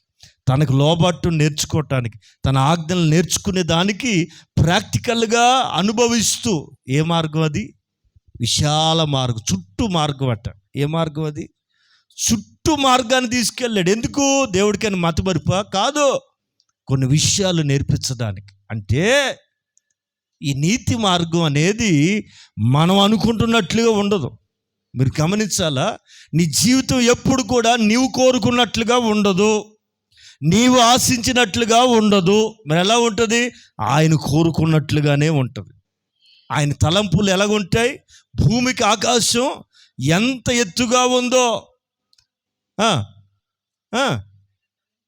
తనకు లోబట్టు నేర్చుకోవటానికి, తన ఆజ్ఞలు నేర్చుకునే దానికి ప్రాక్టికల్గా అనుభవిస్తూ. ఏ మార్గం అది? విశాల మార్గం, చుట్టూ మార్గం అట. ఏ మార్గం అది? చుట్టూ మార్గాన్ని తీసుకెళ్ళాడు. ఎందుకు? దేవుడికైనా మతమరుపా? కాదు, కొన్ని విషయాలు నేర్పించడానికి. అంటే ఈ నీతి మార్గం అనేది మనం అనుకుంటున్నట్లుగా ఉండదు. మీరు గమనించాలా? నీ జీవితం ఎప్పుడు కూడా నీవు కోరుకున్నట్లుగా ఉండదు, నీవు ఆశించినట్లుగా ఉండదు. మరి ఎలా ఉంటుంది? ఆయన కోరుకున్నట్లుగానే ఉంటుంది. ఆయన తలంపులు ఎలాగుంటాయి? భూమికి ఆకాశం ఎంత ఎత్తుగా ఉందో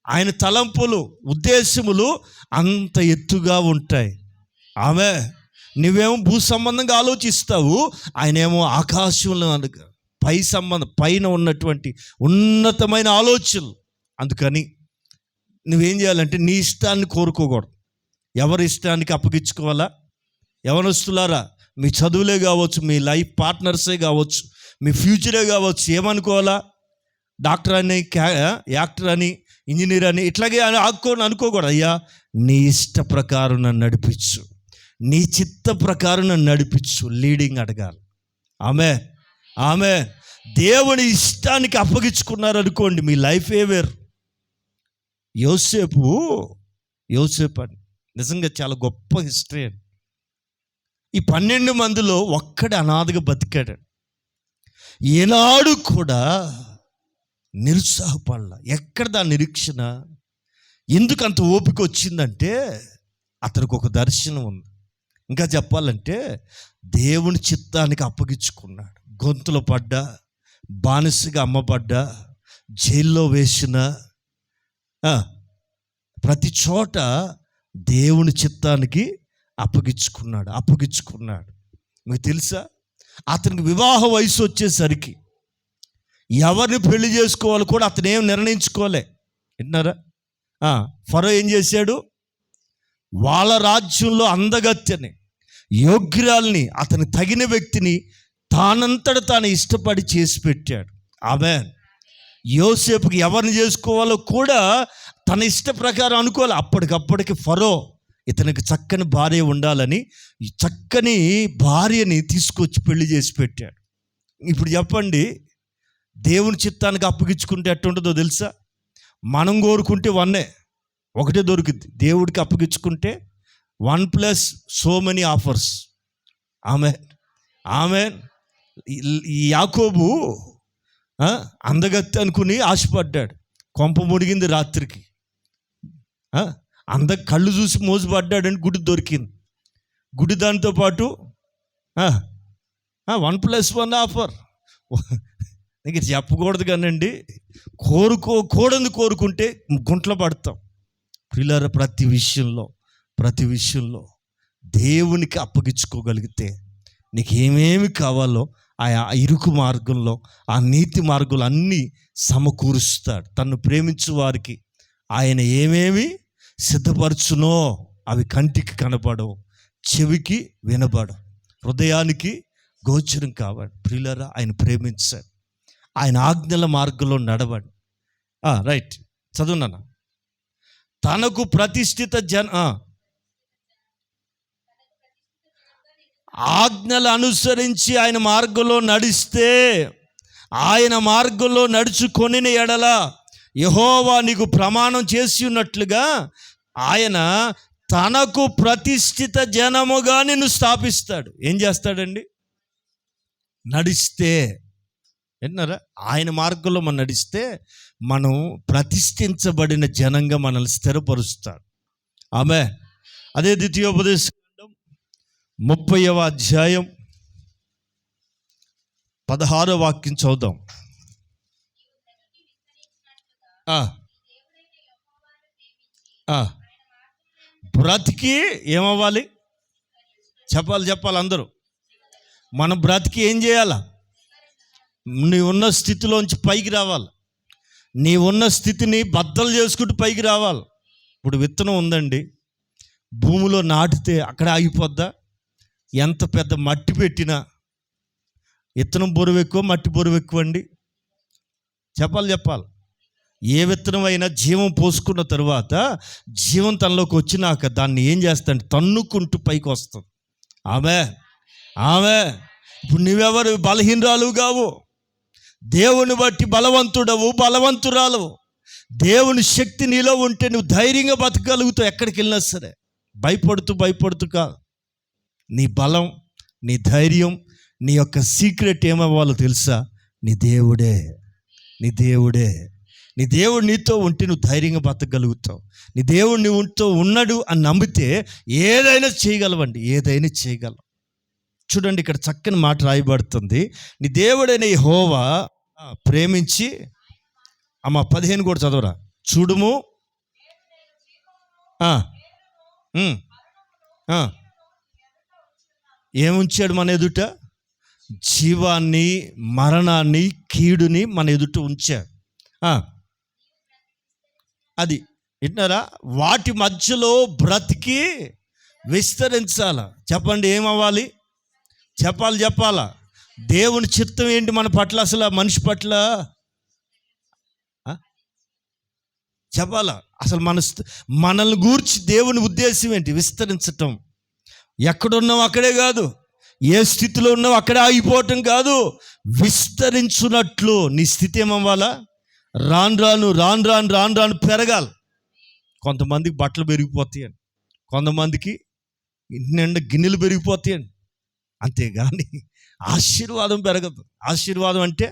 ఆయన తలంపులు, ఉద్దేశములు అంత ఎత్తుగా ఉంటాయి. నువ్వేమో భూ సంబంధంగా ఆలోచిస్తావు, ఆయనేమో ఆకాశంలో పైన ఉన్నటువంటి ఉన్నతమైన ఆలోచనలు. అందుకని నువ్వేం చేయాలంటే నీ ఇష్టాన్ని కోరుకోకూడదు, ఎవరి ఇష్టానికి అప్పగించుకోవాలా? యవనస్తులారా, మీ చదువులే కావచ్చు, మీ లైఫ్ పార్ట్నర్సే కావచ్చు, మీ ఫ్యూచరే కావచ్చు, ఏమనుకోవాలా? డాక్టర్ అని, యాక్టర్ అని, ఇంజనీర్ అని ఇట్లాగే అనుకోకూడదు. అయ్యా నీ ఇష్ట ప్రకారం నన్ను నడిపించు, నీ చిత్త ప్రకారం నన్ను నడిపించు, లీడింగ్ అడగాలి. ఆమె దేవుని ఇష్టానికి అప్పగించుకున్నారు అనుకోండి, మీ లైఫ్ వేరు. యోసేపు అని నిజంగా చాలా గొప్ప హిస్టరీ అండి. ఈ 12 మందిలో ఒక్కడే అనాథగా బతికాడు. ఏనాడు కూడా నిరుత్సాహపడాల. ఎక్కడ దాని నిరీక్షణ? ఎందుకు అంత ఓపిక వచ్చిందంటే అతనికి ఒక దర్శనం ఉంది. ఇంకా చెప్పాలంటే దేవుని చిత్తానికి అప్పగించుకున్నాడు. గొంతులో పడ్డా, బానిసగా అమ్మబడ్డా, జైల్లో వేసిన, ప్రతి చోట దేవుని చిత్తానికి అప్పగించుకున్నాడు. మీకు తెలుసా, అతనికి వివాహ వయసు వచ్చేసరికి ఎవరిని పెళ్లి చేసుకోవాలి కూడా అతను ఏం నిర్ణయించుకోలే. వింటున్నారా? ఫరో ఏం చేశాడు? వాళ్ళ రాజ్యంలో అందగత్తెని, యోగ్యురాల్ని, అతని తగిన వ్యక్తిని తానంతట తాను ఇష్టపడి చేసి పెట్టాడు. ఆమేన్. యోసేపుకి ఎవరిని చేసుకోవాలో కూడా తన ఇష్ట ప్రకారం అనుకోవాలి. అప్పటికప్పటికి ఫరో ఇతనికి చక్కని భార్య ఉండాలని చక్కని భార్యని తీసుకొచ్చి పెళ్లి చేసి పెట్టాడు. ఇప్పుడు చెప్పండి, దేవుని చిత్తానికి అప్పగించుకుంటే ఎట్టుంటుందో తెలుసా? మనం కోరుకుంటే ఒకటే దొరికింది. దేవుడికి అప్పగించుకుంటే 1+ so many ఆఫర్స్. ఆమెన్. ఈ యాకోబు అందగత్తె అనుకుని ఆశపడ్డాడు. కొంప ముడిగింది రాత్రికి. కళ్ళు చూసి మోసపడ్డాడని గుడి దొరికింది. గుడి దానితో పాటు 1+1 ఆఫర్. దగ్గర చెప్పకూడదు కానండి, కోరుకుంటే గుంట్లో పడతాం. పిల్లల ప్రతి విషయంలో దేవునికి అప్పగించుకోగలిగితే నీకు ఏమేమి కావాలో ఆ ఇరుకు మార్గంలో, ఆ నీతి మార్గంలో అన్నీ సమకూరుస్తాడు. తన్ను ప్రేమించు వారికి ఆయన ఏమేమి సిద్ధపరచునో అవి కంటికి కనపడవు, చెవికి వినబడవు, హృదయానికి గోచరం కావాలి. ప్రియులారా, ఆయన ప్రేమించాడు, ఆయన ఆజ్ఞల మార్గంలో నడవండి. రైట్, చదువునా. తనకు ప్రతిష్ఠిత ఆజ్ఞలు అనుసరించి ఆయన మార్గంలో నడిస్తే, ఆయన మార్గంలో నడుచుకొనిన ఎడల యెహోవా నీకు ప్రమాణం చేసి ఉన్నట్లుగా ఆయన తనకు ప్రతిష్ఠిత జనముగా నిన్ను స్థాపిస్తాడు. ఏం చేస్తాడండి? నడిస్తే. విన్నారా? ఆయన మార్గంలో మనం నడిస్తే మనం ప్రతిష్ఠించబడిన జనంగా మనల్ని స్థిరపరుస్తాడు. అదే ద్వితీయోపదేశకాండం 30వ అధ్యాయం 16వ వాక్యం చదువుదాం. బ్రతికి ఏమవ్వాలి? చెప్పాలి అందరూ. మన బ్రతికి ఏం చేయాలా? నీ ఉన్న స్థితిలోంచి పైకి రావాలి. నీ ఉన్న స్థితిని బద్దలు చేసుకుంటూ పైకి రావాలి. ఇప్పుడు విత్తనం ఉందండి, భూమిలో నాటితే అక్కడ ఆగిపోద్దా? ఎంత పెద్ద మట్టి పెట్టినా విత్తనం బరువు ఎక్కువ, మట్టి బరువు ఎక్కువ అండి. చెప్పాలి. ఏ విత్తనం అయినా జీవం పోసుకున్న తర్వాత జీవం తనలోకి వచ్చినాక దాన్ని ఏం చేస్తాంటే తన్నుకుంటూ పైకి వస్తుంది. ఆమె ఇప్పుడు నువ్వెవరు? బలహీనరాలు కావు, దేవుని బట్టి బలవంతురాలు. దేవుని శక్తి నీలో ఉంటే నువ్వు ధైర్యంగా బతకగలుగుతావు. ఎక్కడికి వెళ్ళినా సరే భయపడుతూ కాదు. నీ బలం, నీ ధైర్యం, నీ యొక్క సీక్రెట్ ఏమవ్వాలో తెలుసా? నీ దేవుడు నీతో ఉంటే నువ్వు ధైర్యంగా బతకగలుగుతావు. నీ దేవుడు నీతో ఉన్నాడు అని నమ్మితే ఏదైనా చేయగలం. చూడండి, ఇక్కడ చక్కని మాట రాయబడుతుంది. నీ దేవుడైన యెహోవా ప్రేమించి, 15 కూడా చదవరా. చూడుము, ఏముంచాడు మన ఎదుట? జీవాన్ని, మరణాన్ని, కీడుని మన ఎదుట ఉంచాడు. అది వింటున్నారా? వాటి మధ్యలో బ్రతికి విస్తరించాల. చెప్పండి, ఏమవ్వాలి? చెప్పాలా? దేవుని చిత్తం ఏంటి మన పట్ల? అసలు మనిషి పట్ల చెప్పాలా? అసలు మనల్ని గూర్చి దేవుని ఉద్దేశం ఏంటి? విస్తరించటం. ఎక్కడున్నావు అక్కడే కాదు, ఏ స్థితిలో ఉన్నావు అక్కడే ఆగిపోవటం కాదు, విస్తరించున్నట్లు నీ స్థితి ఏమవ్వాలా? రాను రాను పెరగాలి. కొంతమందికి బట్టలు పెరిగిపోతాయండి, కొంతమందికి ఇంటి నిండా గిన్నెలు పెరిగిపోతాయండి. అంతేగాని ఆశీర్వాదం పెరగదు. ఆశీర్వాదం అంటే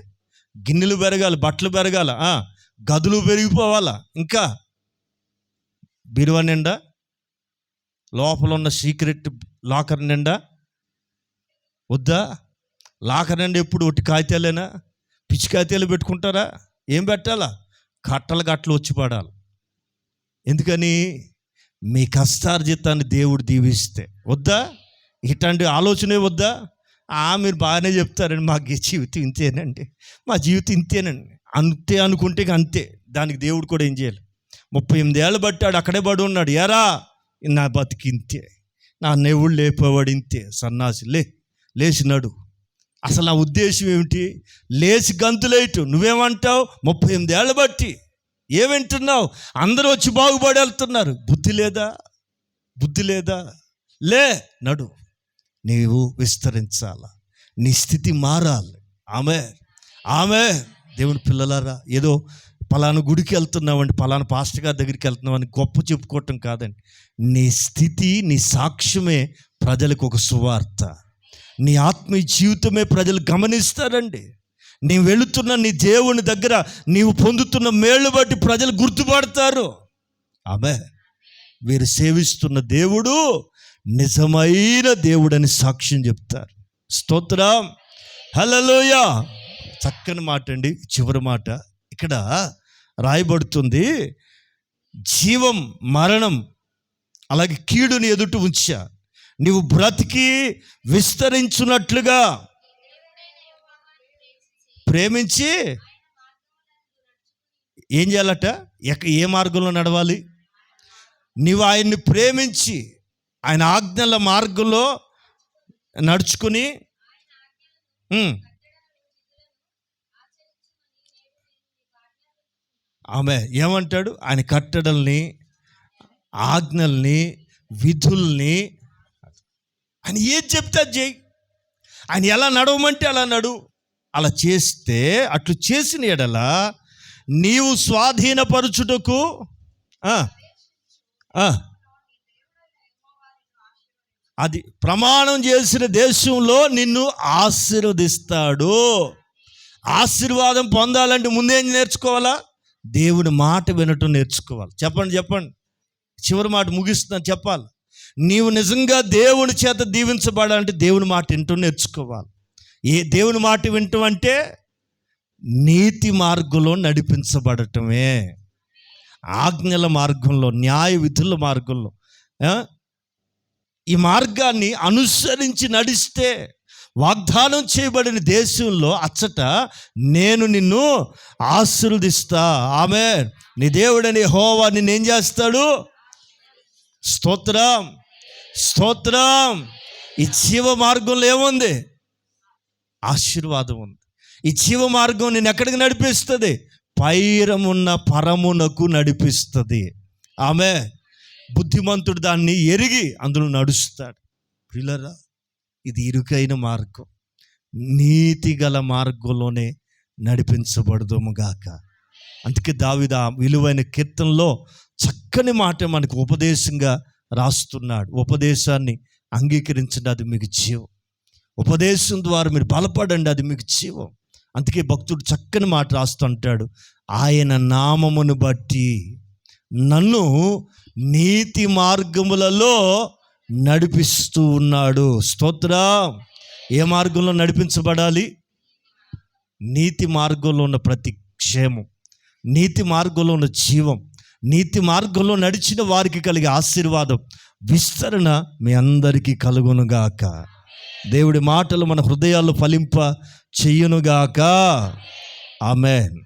గిన్నెలు పెరగాలి, బట్టలు పెరగాల, గదులు పెరిగిపోవాలా, ఇంకా బీరువా నిండా, లోపల ఉన్న సీక్రెట్ లాకర్ నిండా వద్దా? లాకర్ నిండా ఎప్పుడు ఒట్టి కాగితాలేనా? పిచ్చి కాగితాలు పెట్టుకుంటారా? ఏం పెట్టాలా? కట్టలు వచ్చి పడాలి. ఎందుకని? మీ కష్టార్జితాన్ని దేవుడు దీవిస్తే వద్దా? ఇట్లాంటి ఆలోచనే వద్దా? మీరు బాగానే చెప్తారండి, మా జీవితం ఇంతేనండి, మా జీవితం ఇంతేనండి, అంతే అనుకుంటే అంతే. దానికి దేవుడు కూడా ఏం చేయాలి? 38 ఏళ్ళు బట్టాడు, అక్కడే పడి ఉన్నాడు. ఎరా నా బతికి ఇంతే, నా నెవుడు లేపేవాడు ఇంతే, సన్నాసి లేచినాడు. అసలు నా ఉద్దేశం ఏమిటి? లేచి గంతులేయటం. నువ్వేమంటావు? 38 ఏళ్ళు బట్టి ఏమంటున్నావు? అందరూ వచ్చి బాగుపడి వెళ్తున్నారు. బుద్ధి లేదా? నడు, నీవు విస్తరించాలా, నీ స్థితి మారాలి. ఆమె దేవుని పిల్లలారా, ఏదో పలానా గుడికి వెళ్తున్నామండి, పలానా పాస్టర్ గారి దగ్గరికి వెళ్తున్నామని గొప్ప చెప్పుకోవటం కాదండి. నీ స్థితి, నీ సాక్ష్యమే ప్రజలకు ఒక సువార్త. నీ ఆత్మీయ జీవితమే ప్రజలు గమనిస్తారండి. నీవు వెళుతున్న నీ దేవుని దగ్గర నీవు పొందుతున్న మేళ్ళు బట్టి ప్రజలు గుర్తుపడతారు. వీరు సేవిస్తున్న దేవుడు నిజమైన దేవుడని సాక్ష్యం చెప్తారు. స్తోత్రం, హల్లెలూయా. చక్కని మాట అండి. చివరి మాట ఇక్కడ రాయబడుతుంది, జీవం మరణం అలాగే కీడుని ఎదుట ఉంచా, నీవు బ్రతికి విస్తరించున్నట్లుగా ప్రేమించి ఏం చేయాలట? ఏ మార్గంలో నడవాలి? నీవు ఆయన్ని ప్రేమించి ఆయన ఆజ్ఞల మార్గంలో నడుచుకుని ఏమంటాడు? ఆయన కట్టడల్ని, ఆజ్ఞల్ని, విధుల్ని ఆయన ఏది చెప్తే అది చేయి. ఆయన ఎలా నడవమంటే అలా నడువు. అలా చేస్తే, అట్లు చేసిన ఎడల నీవు స్వాధీనపరచుటకు అది ప్రమాణం చేసిన దేశంలో నిన్ను ఆశీర్వదిస్తాడు. ఆశీర్వాదం పొందాలంటే ముందేం నేర్చుకోవాలా? దేవుని మాట వినటం నేర్చుకోవాలి. చెప్పండి. చివరి మాట ముగిస్తున్నాను, చెప్పాలి. నీవు నిజంగా దేవుని చేత దీవించబడాలంటే దేవుని మాట వినటం నేర్చుకోవాలి. దేవుని మాట వినటం అంటే నీతి మార్గంలో నడిపించబడటమే, ఆజ్ఞల మార్గంలో, న్యాయ విధుల మార్గంలో. ఈ మార్గాన్ని అనుసరించి నడిస్తే వాగ్దానం చేయబడిన దేశంలో అచ్చట నేను నిన్ను ఆశీర్వదిస్తా. ఆమేన్. నీ దేవుడని యెహోవా నిన్నేం చేస్తాడు? స్తోత్రం. ఈ జీవ మార్గంలో ఏముంది? ఆశీర్వాదం ఉంది. ఈ జీవ మార్గం నేను ఎక్కడికి నడిపిస్తుంది? పైరమున్న పరమునకు నడిపిస్తుంది. బుద్ధిమంతుడు దాన్ని ఎరిగి అందులో నడుస్తాడు. పిల్లరా, ఇది ఇరుకైన మార్గం, నీతి గల మార్గంలోనే నడిపించబడదుముగాక. అందుకే దావీదు ఆ విలువైన కీర్తనలో చక్కని మాట మనకు ఉపదేశంగా రాస్తున్నాడు. ఉపదేశాన్ని అంగీకరించండి, అది మీకు జీవం. ఉపదేశం ద్వారా మీరు బలపడండి, అది మీకు జీవం. అందుకే భక్తుడు చక్కని మాట రాస్తుంటాడు, ఆయన నామమును బట్టి నన్ను నీతి మార్గములలో నడిపిస్తూ ఉన్నాడు. స్తోత్రం. ఏ మార్గంలో నడిపించబడాలి? నీతి మార్గంలో ఉన్న ప్రతి క్షేమం, నీతి మార్గంలో ఉన్న జీవం, నీతి మార్గంలో నడిచిన వారికి కలిగే ఆశీర్వాదం, విస్తరణ మీ అందరికీ కలుగునుగాక. దేవుడి మాటలు మన హృదయాల్లో ఫలింప చెయ్యునుగాక. ఆమేన్.